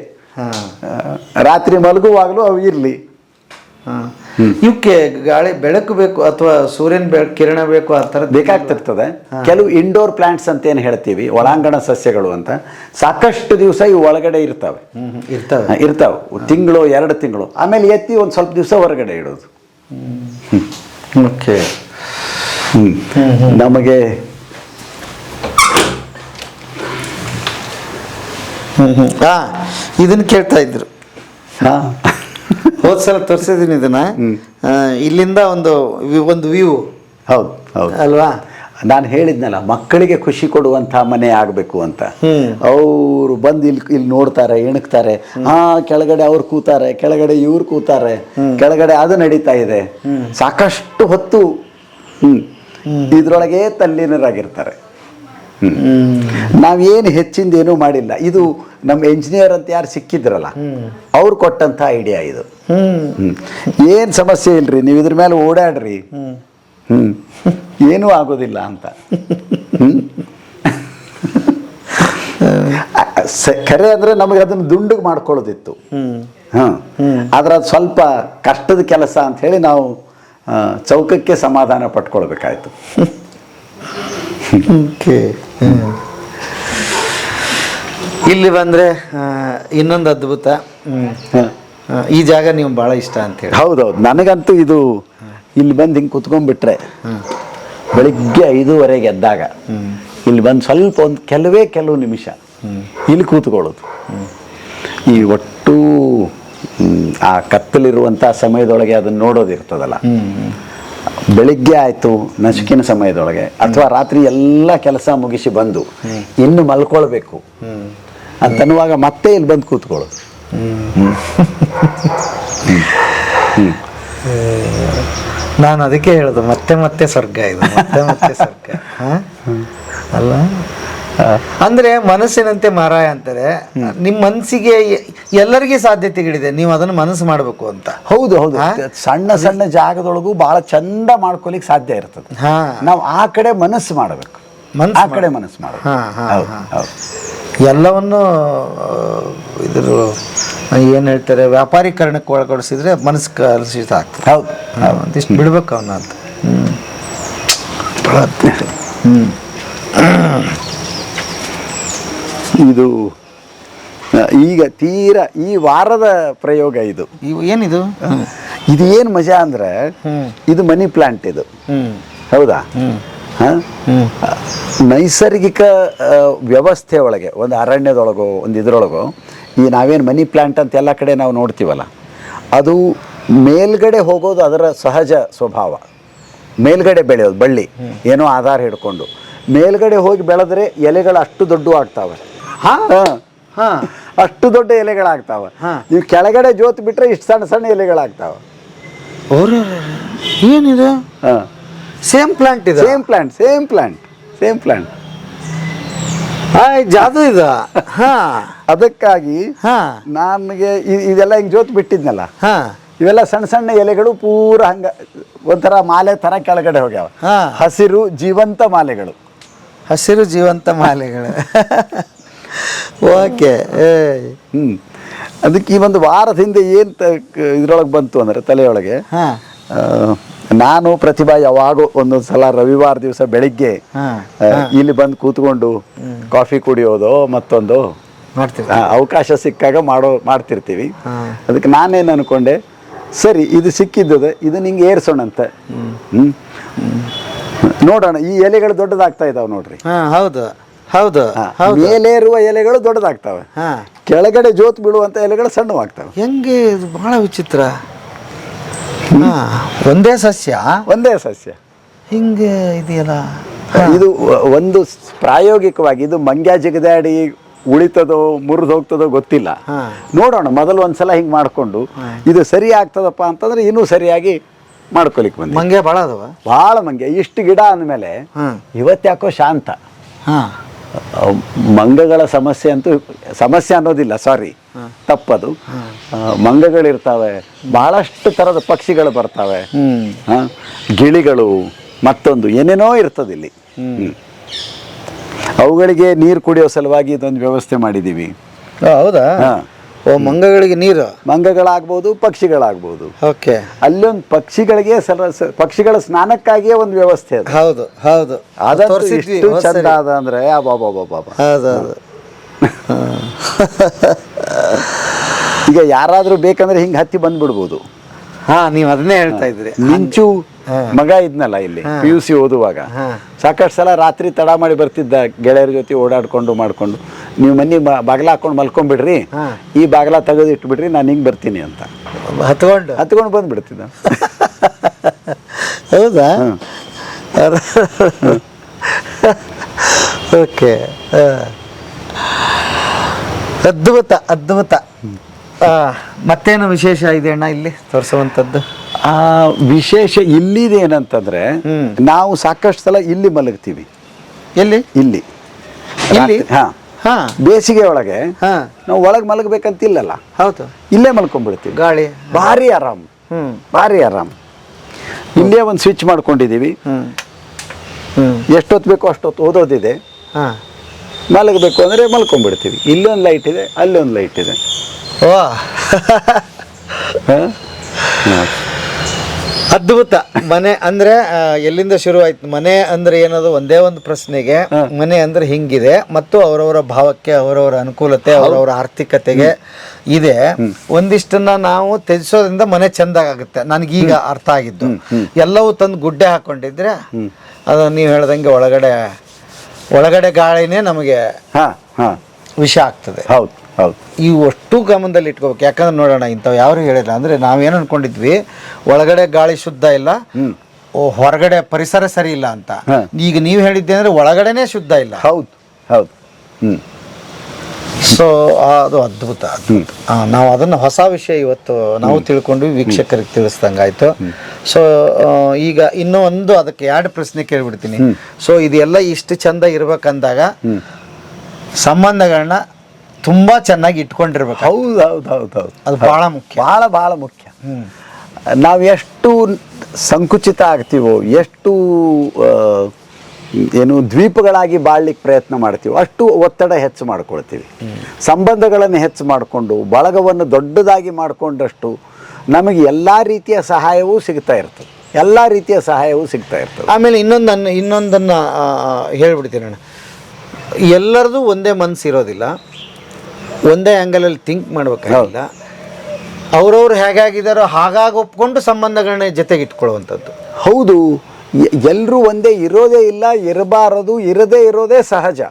ರಾತ್ರಿ ಮಲಗುವಾಗಲೂ ಅವು ಇರಲಿ. ಇವಕ್ಕೆ ಗಾಳಿ ಬೆಳಕು ಬೇಕು ಅಥವಾ ಸೂರ್ಯನ ಕಿರಣ ಬೇಕು, ಆ ಥರ ಬೇಕಾಗ್ತಿರ್ತದೆ. ಕೆಲವು ಇಂಡೋರ್ ಪ್ಲಾಂಟ್ಸ್ ಅಂತ ಏನು ಹೇಳ್ತೀವಿ, ಒಳಾಂಗಣ ಸಸ್ಯಗಳು ಅಂತ, ಸಾಕಷ್ಟು ದಿವಸ ಇವು ಒಳಗಡೆ ಇರ್ತಾವೆ. ಇರ್ತಾವೆ ತಿಂಗಳು 2 ತಿಂಗಳು, ಆಮೇಲೆ ಎತ್ತಿ ಒಂದು ಸ್ವಲ್ಪ ದಿವಸ ಹೊರಗಡೆ ಇಡೋದು. ಓಕೆ. ನಮಗೆ ಇದನ್ನು ಕೇಳ್ತಾ ಇದ್ರು. ಹೋದ್ಸಲ ತೋರಿಸಿದ್ದೀನಿ ಇದನ್ನ. ಇಲ್ಲಿಂದ ಒಂದು ವ್ಯೂ. ಹೌದು ಹೌದು ಅಲ್ವಾ? ನಾನು ಹೇಳಿದ್ನಲ್ಲ, ಮಕ್ಕಳಿಗೆ ಖುಷಿ ಕೊಡುವಂಥ ಮನೆ ಆಗಬೇಕು ಅಂತ. ಅವರು ಬಂದು ಇಲ್ಲಿ ನೋಡ್ತಾರೆ, ಇಣಕ್ತಾರೆ, ಕೆಳಗಡೆ ಅವ್ರು ಕೂತಾರೆ, ಕೆಳಗಡೆ ಇವ್ರು ಕೂತಾರೆ, ಕೆಳಗಡೆ ಅದು ನಡೀತಾ ಇದೆ, ಸಾಕಷ್ಟು ಹೊತ್ತು ಇದ್ರೊಳಗೆ ತಲ್ಲೀನರಾಗಿರ್ತಾರೆ. ನಾವೇನು ಹೆಚ್ಚಿಂದೇನೂ ಮಾಡಿಲ್ಲ. ಇದು ನಮ್ಮ ಎಂಜಿನಿಯರ್ ಅಂತ ಯಾರು ಸಿಕ್ಕಿದ್ರಲ್ಲ, ಅವ್ರು ಕೊಟ್ಟಂಥ ಐಡಿಯಾ ಇದು. ಏನು ಸಮಸ್ಯೆ ಇಲ್ರಿ, ನೀವು ಇದ್ರ ಮೇಲೆ ಓಡಾಡ್ರಿ, ಏನೂ ಆಗೋದಿಲ್ಲ ಅಂತ. ಖರೆ ಅಂದರೆ ನಮಗೆ ಅದನ್ನು ದುಂಡಿಗೆ ಮಾಡ್ಕೊಳ್ಳೋದಿತ್ತು. ಆದ್ರೆ ಅದು ಸ್ವಲ್ಪ ಕಷ್ಟದ ಕೆಲಸ ಅಂತ ಹೇಳಿ ನಾವು ಚೌಕಕ್ಕೆ ಸಮಾಧಾನ ಪಟ್ಕೊಳ್ಬೇಕಾಯ್ತು. ಇಲ್ಲಿ ಬಂದರೆ ಇನ್ನೊಂದು ಅದ್ಭುತ. ಈ ಜಾಗ ನೀವು ಭಾಳ ಇಷ್ಟ ಅಂತೇಳಿ. ಹೌದೌದು, ನನಗಂತೂ ಇದು ಇಲ್ಲಿ ಬಂದು ಹಿಂಗೆ ಕುತ್ಕೊಂಡ್ಬಿಟ್ರೆ ಬೆಳಿಗ್ಗೆ 5:30 ಎದ್ದಾಗ ಇಲ್ಲಿ ಬಂದು ಸ್ವಲ್ಪ ಒಂದು ಕೆಲವು ನಿಮಿಷ ಇಲ್ಲಿ ಕೂತ್ಕೊಳ್ಳೋದು. ಈ ಒಟ್ಟು ಆ ಕತ್ತಲಿರುವಂಥ ಸಮಯದೊಳಗೆ ಅದನ್ನು ನೋಡೋದಿರ್ತದಲ್ಲ, ಬೆಳಿಗ್ಗೆ ಆಯಿತು ನಸುಕಿನ ಸಮಯದೊಳಗೆ, ಅಥವಾ ರಾತ್ರಿ ಎಲ್ಲ ಕೆಲಸ ಮುಗಿಸಿ ಬಂದು ಇನ್ನು ಮಲ್ಕೊಳ್ಬೇಕು ಅಂತನ್ನುವಾಗ ಮತ್ತೆ ಇಲ್ಲಿ ಬಂದು ಕೂತ್ಕೊಳ್ಳೋದು. ನಾನು ಅದಕ್ಕೆ ಹೇಳೋದು, ಮತ್ತೆ ಸ್ವರ್ಗ ಇದು, ಮತ್ತೆ ಸ್ವರ್ಗ ಅಲ್ಲ. ಅಂದ್ರೆ ಮನಸ್ಸಿನಂತೆ ಮಾರಾಯ ಅಂತಾರೆ. ನಿಮ್ಮ ಮನಸ್ಸಿಗೆ ಎಲ್ಲರಿಗೆ ಸಾಧ್ಯತೆಗಳಿದೆ, ನೀವು ಅದನ್ನು ಮನಸ್ಸು ಮಾಡಬೇಕು ಅಂತ. ಹೌದು ಹೌದು, ಸಣ್ಣ ಸಣ್ಣ ಜಾಗದೊಳಗೂ ಬಹಳ ಚಂದ ಮಾಡ್ಕೊಲಿಕ್ಕೆ ಸಾಧ್ಯ ಇರ್ತದೆ. ನಾವು ಆ ಕಡೆ ಮನಸ್ಸು ಮಾಡಬೇಕು, ಆ ಕಡೆ ಮನಸ್ಸು ಮಾಡಬೇಕು. ಎಲ್ಲವನ್ನು ಇದ್ರ ಏನು ಹೇಳ್ತಾರೆ, ವ್ಯಾಪಾರೀಕರಣಕ್ಕೆ ಒಳಗೊಳಿಸಿದ್ರೆ ಮನಸ್ಸು ಕಲುಷಿತ ಆಗ್ತದೆ. ಹೌದು, ಒಂದಿಷ್ಟು ಬಿಡ್ಬೇಕು ಅವನ್ನ ಅಂತ. ಇದು ಈಗ ತೀರಾ ಈ ವಾರದ ಪ್ರಯೋಗ ಇದು. ಏನಿದು? ಇದು ಏನು ಮಜಾ ಅಂದ್ರೆ, ಇದು ಮನಿ ಪ್ಲಾಂಟ್ ಇದು. ಹೌದಾ? ನೈಸರ್ಗಿಕ ವ್ಯವಸ್ಥೆ ಒಳಗೆ, ಒಂದು ಅರಣ್ಯದೊಳಗೋ ಒಂದು ಇದರೊಳಗೋ, ಈ ನಾವೇನು ಮನಿ ಪ್ಲಾಂಟ್ ಅಂತ ಎಲ್ಲ ಕಡೆ ನಾವು ನೋಡ್ತೀವಲ್ಲ, ಅದು ಮೇಲ್ಗಡೆ ಹೋಗೋದು ಅದರ ಸಹಜ ಸ್ವಭಾವ. ಮೇಲ್ಗಡೆ ಬೆಳೆಯೋದು, ಬಳ್ಳಿ ಏನೋ ಆಧಾರ ಹಿಡ್ಕೊಂಡು ಮೇಲ್ಗಡೆ ಹೋಗಿ ಬೆಳೆದ್ರೆ ಎಲೆಗಳು ಅಷ್ಟು ದೊಡ್ಡ ಆಗ್ತಾವೆ. ಅಷ್ಟು ದೊಡ್ಡ ಎಲೆಗಳಾಗ್ತಾವೆ. ನೀವು ಕೆಳಗಡೆ ಜೋತ್ ಬಿಟ್ರೆ ಇಷ್ಟು ಸಣ್ಣ ಸಣ್ಣ ಎಲೆಗಳಾಗ್ತಾವೆ. ಏನಿದೆ? ಸೇಮ್ ಪ್ಲಾಂಟ್ ಇದೆ. Same plant. ಜಾದು ಇದು. ಅದಕ್ಕಾಗಿ ನನಗೆ ಇದೆಲ್ಲ ಹಿಂಗೆ ಜೋತ್ ಬಿಟ್ಟಿದ್ನಲ್ಲ, ಇವೆಲ್ಲ ಸಣ್ಣ ಸಣ್ಣ ಎಲೆಗಳು ಪೂರ ಹಂಗ ಒಂಥರ ಮಾಲೆ ಥರ ಕೆಳಗಡೆ ಹೋಗ್ಯಾವ. ಹಸಿರು ಜೀವಂತ ಮಾಲೆಗಳು. ಓಕೆ. ಅದಕ್ಕೆ ಈ ಒಂದು ವಾರದ ಹಿಂದೆ ಏನು ಇದ್ರೊಳಗೆ ಬಂತು ಅಂದರೆ, ತಲೆಯೊಳಗೆ, ನಾನು ಪ್ರತಿಭಾ ಯಾವಾಗೋ ಒಂದೊಂದು ಸಲ ರವಿವಾರ ದಿವಸ ಬೆಳಿಗ್ಗೆ ಇಲ್ಲಿ ಬಂದು ಕೂತ್ಕೊಂಡು ಕಾಫಿ ಕುಡಿಯೋದು ಮತ್ತೊಂದು ಅವಕಾಶ ಸಿಕ್ಕಾಗ ಮಾಡ್ತಿರ್ತೀವಿ. ಅದಕ್ಕೆ ನಾನೇನು ಅನ್ಕೊಂಡೆ, ಸರಿ ಇದು ಸಿಕ್ಕಿದ್ದದೆ, ಇದು ನಿಂಗೆ ಏರ್ಸೋಣಂತೆ. ನೋಡೋಣ, ಈ ಎಲೆಗಳು ದೊಡ್ಡದಾಗ್ತಾ ಇದಾವೆ ನೋಡ್ರಿ. ಹೌದು. ಮೇಲೇರುವ ಎಲೆಗಳು ದೊಡ್ಡದಾಗ್ತವೆ, ಕೆಳಗಡೆ ಜೋತ್ ಬೀಳುವಂತ ಎಲೆಗಳು ಸಣ್ಣವಾಗ್ತವೆ. ಹೆಂಗೆ? ಇದು ಬಹಳ ವಿಚಿತ್ರ. ಒಂದೇ ಸಸ್ಯ ಹಿಂಗೆ ಇದೆಯಲ್ಲ. ಇದು ಒಂದು ಪ್ರಾಯೋಗಿಕವಾಗಿ ಇದು ಮಂಗ್ಯ ಜಿಗದಾಡಿ ಉಳಿತದೋ ಮುರಿದು ಹೋಗ್ತದೋ ಗೊತ್ತಿಲ್ಲ. ನೋಡೋಣ, ಮೊದಲು ಒಂದ್ಸಲ ಹಿಂಗೆ ಮಾಡಿಕೊಂಡು ಇದು ಸರಿ ಆಗ್ತದಪ್ಪ ಅಂತಂದ್ರೆ ಇನ್ನೂ ಸರಿಯಾಗಿ ಮಾಡ್ಕೊಲಿಕ್ಕೆ ಬಂದೆ. ಮಂಗೆ ಭಾಳ ಅದಾವ. ಭಾಳ ಮಂಗೆ. ಇಷ್ಟು ಗಿಡ ಅಂದಮೇಲೆ ಇವತ್ತ್ಯಾಕೋ ಶಾಂತ. ಮಂಗಗಳ ಸಮಸ್ಯೆ ಅಂತೂ ಸಮಸ್ಯೆ ಅನ್ನೋದಿಲ್ಲ, ಸಾರಿ ತಪ್ಪದು. ಮಂಗಗಳಿರ್ತಾವೆ, ಬಹಳಷ್ಟು ಥರದ ಪಕ್ಷಿಗಳು ಬರ್ತವೆ, ಗಿಳಿಗಳು, ಮತ್ತೊಂದು ಏನೇನೋ ಇರ್ತದಿಲ್ಲಿ. ಅವುಗಳಿಗೆ ನೀರು ಕುಡಿಯೋ ಸಲುವಾಗಿ ಇದೊಂದು ವ್ಯವಸ್ಥೆ ಮಾಡಿದ್ದೀವಿ. ಹೌದಾ? ಓ, ಮಂಗಗಳಿಗೆ ನೀರು. ಮಂಗಗಳಾಗ್ಬೋದು, ಪಕ್ಷಿಗಳಾಗ್ಬೋದು. ಓಕೆ. ಅಲ್ಲೊಂದು ಪಕ್ಷಿಗಳಿಗೆ ಪಕ್ಷಿಗಳ ಸ್ನಾನಕ್ಕಾಗಿಯೇ ಒಂದು ವ್ಯವಸ್ಥೆ ಅದು. ಹೌದು ಹೌದು. ಅದಂತೂ ಎಷ್ಟು ಚಂದ ಅದ ಅಂದ್ರೆ ಹೌದೌದು. ಈಗ ಯಾರಾದ್ರೂ ಬೇಕಂದ್ರೆ ಹಿಂಗೆ ಹತ್ತಿ ಬಂದ್ಬಿಡ್ಬೋದು. ನೀವು ಅದನ್ನೇ ಹೇಳ್ತಾ ಇದ್ರಿ. ಮಿಂಚು ಮಗ ಇದ್ನಲ್ಲ ಇಲ್ಲಿ PUC ಓದುವಾಗ ಸಾಕಷ್ಟು ಸಲ ರಾತ್ರಿ ತಡ ಮಾಡಿ ಬರ್ತಿದ್ದ ಗೆಳೆಯರ ಜೊತೆ ಓಡಾಡ್ಕೊಂಡು ಮಾಡ್ಕೊಂಡು, ನೀವು ಮನೆ ಬಾಗ್ಲ ಹಾಕೊಂಡು ಮಲ್ಕೊಂಡ್ಬಿಡ್ರಿ, ಈ ಬಾಗ್ಲ ತೆಗೆದು ಇಟ್ಬಿಡ್ರಿ, ನಾನು ಹಿಂಗೆ ಬರ್ತೀನಿ ಅಂತ ಹತ್ಕೊಂಡು ಬಂದ್ಬಿಡ್ತಿದ್ದ. ಹೌದಾ? ಓಕೆ. ಅದ್ಭುತ ಅದ್ಭುತ. ಮತ್ತೇನು ವಿಶೇಷ ಇದೆ ಅಣ್ಣ ಇಲ್ಲಿ ತೋರಿಸುವಂಥದ್ದು? ವಿಶೇಷ ಇಲ್ಲಿದೇನಂತಂದ್ರೆ, ನಾವು ಸಾಕಷ್ಟು ಸಲ ಇಲ್ಲಿ ಮಲಗ್ತೀವಿ. ಇಲ್ಲಿ ಇಲ್ಲಿ ಇಲ್ಲಿ ಬೇಸಿಗೆ ಒಳಗೆ ನಾವು ಒಳಗೆ ಮಲಗಬೇಕಂತಿಲ್ಲಲ್ಲ. ಹೌದು, ಇಲ್ಲೇ ಮಲ್ಕೊಂಡ್ಬಿಡ್ತೀವಿ. ಗಾಳಿ ಭಾರಿ ಆರಾಮ್, ಭಾರಿ ಆರಾಮ್. ಇಲ್ಲೇ ಒಂದು ಸ್ವಿಚ್ ಮಾಡ್ಕೊಂಡಿದ್ದೀವಿ. ಎಷ್ಟೊತ್ತು ಬೇಕೋ ಅಷ್ಟೊತ್ತು ಓದೋದಿದೆ. ಮಲಗಬೇಕು ಅಂದರೆ ಮಲ್ಕೊಂಡ್ಬಿಡ್ತೀವಿ. ಇಲ್ಲೊಂದು ಲೈಟ್ ಇದೆ, ಅಲ್ಲೊಂದು ಲೈಟ್ ಇದೆ. ವಾ, ಅದ್ಭುತ. ಮನೆ ಅಂದ್ರೆ ಎಲ್ಲಿಂದ ಶುರು ಆಯ್ತು? ಮನೆ ಅಂದ್ರೆ ಏನದು? ಒಂದೇ ಒಂದು ಪ್ರಶ್ನೆಗೆ ಮನೆ ಅಂದ್ರೆ ಹಿಂಗಿದೆ, ಮತ್ತು ಅವರವರ ಭಾವಕ್ಕೆ, ಅವರವರ ಅನುಕೂಲತೆ, ಅವರವರ ಆರ್ಥಿಕತೆಗೆ ಇದೆ. ಒಂದಿಷ್ಟನ್ನ ನಾವು ತ್ಯಜಿಸೋದ್ರಿಂದ ಮನೆ ಚಂದ ಆಗುತ್ತೆ. ನನಗೀಗ ಅರ್ಥ ಆಗಿದ್ದು, ಎಲ್ಲವೂ ತಂದು ಗುಡ್ಡೆ ಹಾಕೊಂಡಿದ್ರೆ ಅದು ನೀವು ಹೇಳ್ದಂಗೆ ಒಳಗಡೆ ಗಾಳಿನೇ ನಮಗೆ ವಿಷ ಆಗ್ತದೆ. ಹೌದು ಹೌದು. ಈ ಅಷ್ಟು ಗಮನದಲ್ಲಿ ಇಟ್ಕೋಬೇಕು. ಯಾಕಂದ್ರೆ ನೋಡೋಣ, ಇಂಥವು ಯಾರು ಹೇಳಿಲ್ಲ. ಅಂದ್ರೆ ನಾವೇನು ಅನ್ಕೊಂಡಿದ್ವಿ, ಒಳಗಡೆ ಗಾಳಿ ಶುದ್ಧ ಇಲ್ಲ, ಹೊರಗಡೆ ಪರಿಸರ ಸರಿ ಇಲ್ಲ ಅಂತ. ಈಗ ನೀವು ಹೇಳಿದ್ದೆ ಅಂದ್ರೆ ಒಳಗಡೆನೆ ಶುದ್ಧ ಇಲ್ಲ. ಹೌದು ಹೌದು. ಸೊ ಅದು ಅದ್ಭುತ. ನಾವು ಅದನ್ನು ಹೊಸ ವಿಷಯ ಇವತ್ತು ನಾವು ತಿಳ್ಕೊಂಡ್ವಿ, ವೀಕ್ಷಕರಿಗೆ ತಿಳಿಸ್ದಂಗಾಯ್ತು. ಸೊ ಈಗ ಇನ್ನೂ ಒಂದು ಅದಕ್ಕೆ 2 ಪ್ರಶ್ನೆ ಕೇಳ್ಬಿಡ್ತೀನಿ. ಸೊ ಇದೆಲ್ಲ ಇಷ್ಟು ಚಂದ ಇರ್ಬೇಕಂದಾಗ ಸಂಬಂಧಗಳನ್ನ ತುಂಬಾ ಚೆನ್ನಾಗಿ ಇಟ್ಕೊಂಡಿರ್ಬೇಕು. ಹೌದು ಹೌದು ಹೌದು ಹೌದು. ಅದು ಬಹಳ ಮುಖ್ಯ, ಬಹಳ ಮುಖ್ಯ. ನಾವು ಎಷ್ಟು ಸಂಕುಚಿತ ಆಗ್ತೀವೋ, ಎಷ್ಟು ಏನು ದ್ವೀಪಗಳಾಗಿ ಬಾಳ್ಲಿಕ್ಕೆ ಪ್ರಯತ್ನ ಮಾಡ್ತೀವೋ, ಅಷ್ಟು ಒತ್ತಡ ಹೆಚ್ಚು ಮಾಡ್ಕೊಳ್ತೀವಿ. ಸಂಬಂಧಗಳನ್ನು ಹೆಚ್ಚು ಮಾಡಿಕೊಂಡು ಬಳಗವನ್ನು ದೊಡ್ಡದಾಗಿ ಮಾಡಿಕೊಂಡಷ್ಟು ನಮಗೆ ಎಲ್ಲ ರೀತಿಯ ಸಹಾಯವೂ ಸಿಗ್ತಾ ಇರ್ತದೆ. ಆಮೇಲೆ ಇನ್ನೊಂದನ್ನು ಹೇಳ್ಬಿಡ್ತೀನಿ ಅಣ್ಣ. ಎಲ್ಲರದು ಒಂದೇ ಮನಸ್ಸು ಇರೋದಿಲ್ಲ, ಒಂದೇ ಆ್ಯಂಗಲಲ್ಲಿ ಥಿಂಕ್ ಮಾಡ್ಬೇಕಾಗಿಲ್ಲ. ಅವ್ರವ್ರು ಹೇಗಾಗಿದ್ದಾರೋ ಹಾಗಾಗಿ ಒಪ್ಕೊಂಡು ಸಂಬಂಧಗಳನ್ನ ಜೊತೆಗೆ ಇಟ್ಕೊಳ್ಳುವಂಥದ್ದು. ಹೌದು, ಎಲ್ಲರೂ ಒಂದೇ ಇರೋದೇ ಇಲ್ಲ, ಇರಬಾರದು, ಇರದೇ ಇರೋದೇ ಸಹಜ.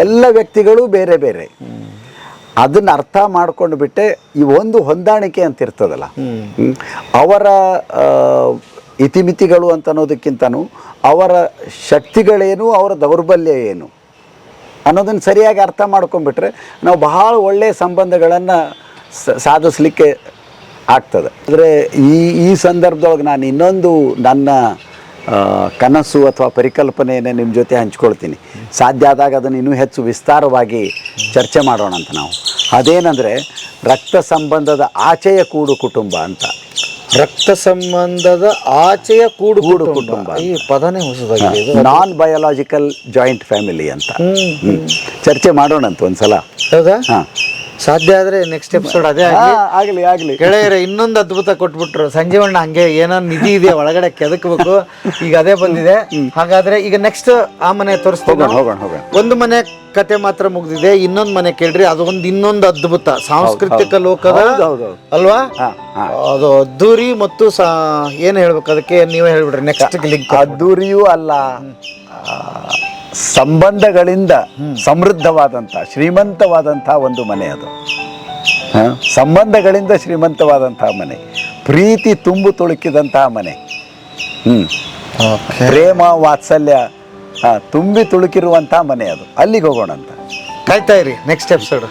ಎಲ್ಲ ವ್ಯಕ್ತಿಗಳು ಬೇರೆ ಬೇರೆ. ಅದನ್ನ ಅರ್ಥ ಮಾಡ್ಕೊಂಡು ಬಿಟ್ಟೆ ಈ ಒಂದು ಹೊಂದಾಣಿಕೆ ಅಂತ ಇರ್ತದಲ್ಲ, ಅವರ ಇತಿಮಿತಿಗಳು ಅಂತ ಅನ್ನೋದಕ್ಕಿಂತನೂ ಅವರ ಶಕ್ತಿಗಳೇನು, ಅವರ ದೌರ್ಬಲ್ಯ ಏನು ಅನ್ನೋದನ್ನು ಸರಿಯಾಗಿ ಅರ್ಥ ಮಾಡ್ಕೊಂಡ್ಬಿಟ್ರೆ ನಾವು ಬಹಳ ಒಳ್ಳೆಯ ಸಂಬಂಧಗಳನ್ನು ಸಾಧಿಸಲಿಕ್ಕೆ ಆಗ್ತದೆ. ಆದರೆ ಈ ಸಂದರ್ಭದೊಳಗೆ ನಾನು ಇನ್ನೊಂದು ನನ್ನ ಕನಸು ಅಥವಾ ಪರಿಕಲ್ಪನೆಯನ್ನೇ ನಿಮ್ಮ ಜೊತೆ ಹಂಚ್ಕೊಳ್ತೀನಿ. ಸಾಧ್ಯ ಆದಾಗ ಅದನ್ನು ಇನ್ನೂ ಹೆಚ್ಚು ವಿಸ್ತಾರವಾಗಿ ಚರ್ಚೆ ಮಾಡೋಣ ಅಂತ ನಾವು. ಅದೇನೆಂದರೆ ರಕ್ತ ಸಂಬಂಧದ ಆಚೆಯ ಕೂಡು ಕುಟುಂಬ ಅಂತ. ರಕ್ತ ಸಂಬಂಧದ ಆಚೆಯ ಕೂಡು ಕುಟುಂಬ, ಈ ಪದನೇ ಹೊಸದಾಗಿದೆ. ನಾನ್ ಬಯೋಲಾಜಿಕಲ್ ಜಾಯಿಂಟ್ ಫ್ಯಾಮಿಲಿ ಅಂತ ಚರ್ಚೆ ಮಾಡೋಣ ಅಂತ ಒಂದ್ಸಲ. ಹೌದಾ? ಸಾಧ್ಯ ಆದ್ರೆ ನೆಕ್ಸ್ಟ್ ಎಪಿಸೋಡ್ ಅದೇ ಆಗ್ಲಿ. ಗೆಳೆಯರೆ, ಇನ್ನೊಂದು ಅದ್ಭುತ ಕೊಟ್ಬಿಟ್ರು ಸಂಜೀವಣ್ಣ. ಹಂಗೆ ಏನೋ ನಿಧಿ ಇದೆ ಒಳಗಡೆ ಕೆದಕಬೇಕು, ಈಗ ಅದೇ ಬಂದಿದೆ. ಹಾಗಾದ್ರೆ ಈಗ ನೆಕ್ಸ್ಟ್ ಆ ಮನೆ ತೋರಿಸ್ತೀವಿ. ಹೋಗೋಣ. ಒಂದು ಮನೆ ಕತೆ ಮಾತ್ರ ಮುಗ್ದಿದೆ, ಇನ್ನೊಂದು ಮನೆ ಕೇಳ್ರಿ. ಅದು ಇನ್ನೊಂದು ಅದ್ಭುತ ಸಾಂಸ್ಕೃತಿಕ ಲೋಕದ ಅಲ್ವಾ? ಅದು ಅದ್ದೂರಿ ಮತ್ತು ಏನ್ ಹೇಳ್ಬೇಕು ಅದಕ್ಕೆ, ನೀವೇ ಹೇಳ್ಬಿಡ್ರಿ ನೆಕ್ಸ್ಟ್ ಲಿಂಕ್. ಅದ್ದೂರಿಯೂ ಅಲ್ಲ, ಸಂಬಂಧಗಳಿಂದ ಸಮೃದ್ಧವಾದಂಥ ಶ್ರೀಮಂತವಾದಂಥ ಒಂದು ಮನೆ ಅದು. ಸಂಬಂಧಗಳಿಂದ ಶ್ರೀಮಂತವಾದಂತಹ ಮನೆ, ಪ್ರೀತಿ ತುಂಬು ತುಳುಕಿದಂತಹ ಮನೆ, ಪ್ರೇಮ ವಾತ್ಸಲ್ಯ ತುಂಬಿ ತುಳುಕಿರುವಂತಹ ಮನೆ ಅದು. ಅಲ್ಲಿಗೆ ಹೋಗೋಣ ಅಂತ ಕಾಯ್ತಾ ಇರಿ ನೆಕ್ಸ್ಟ್ ಎಪಿಸೋಡ್.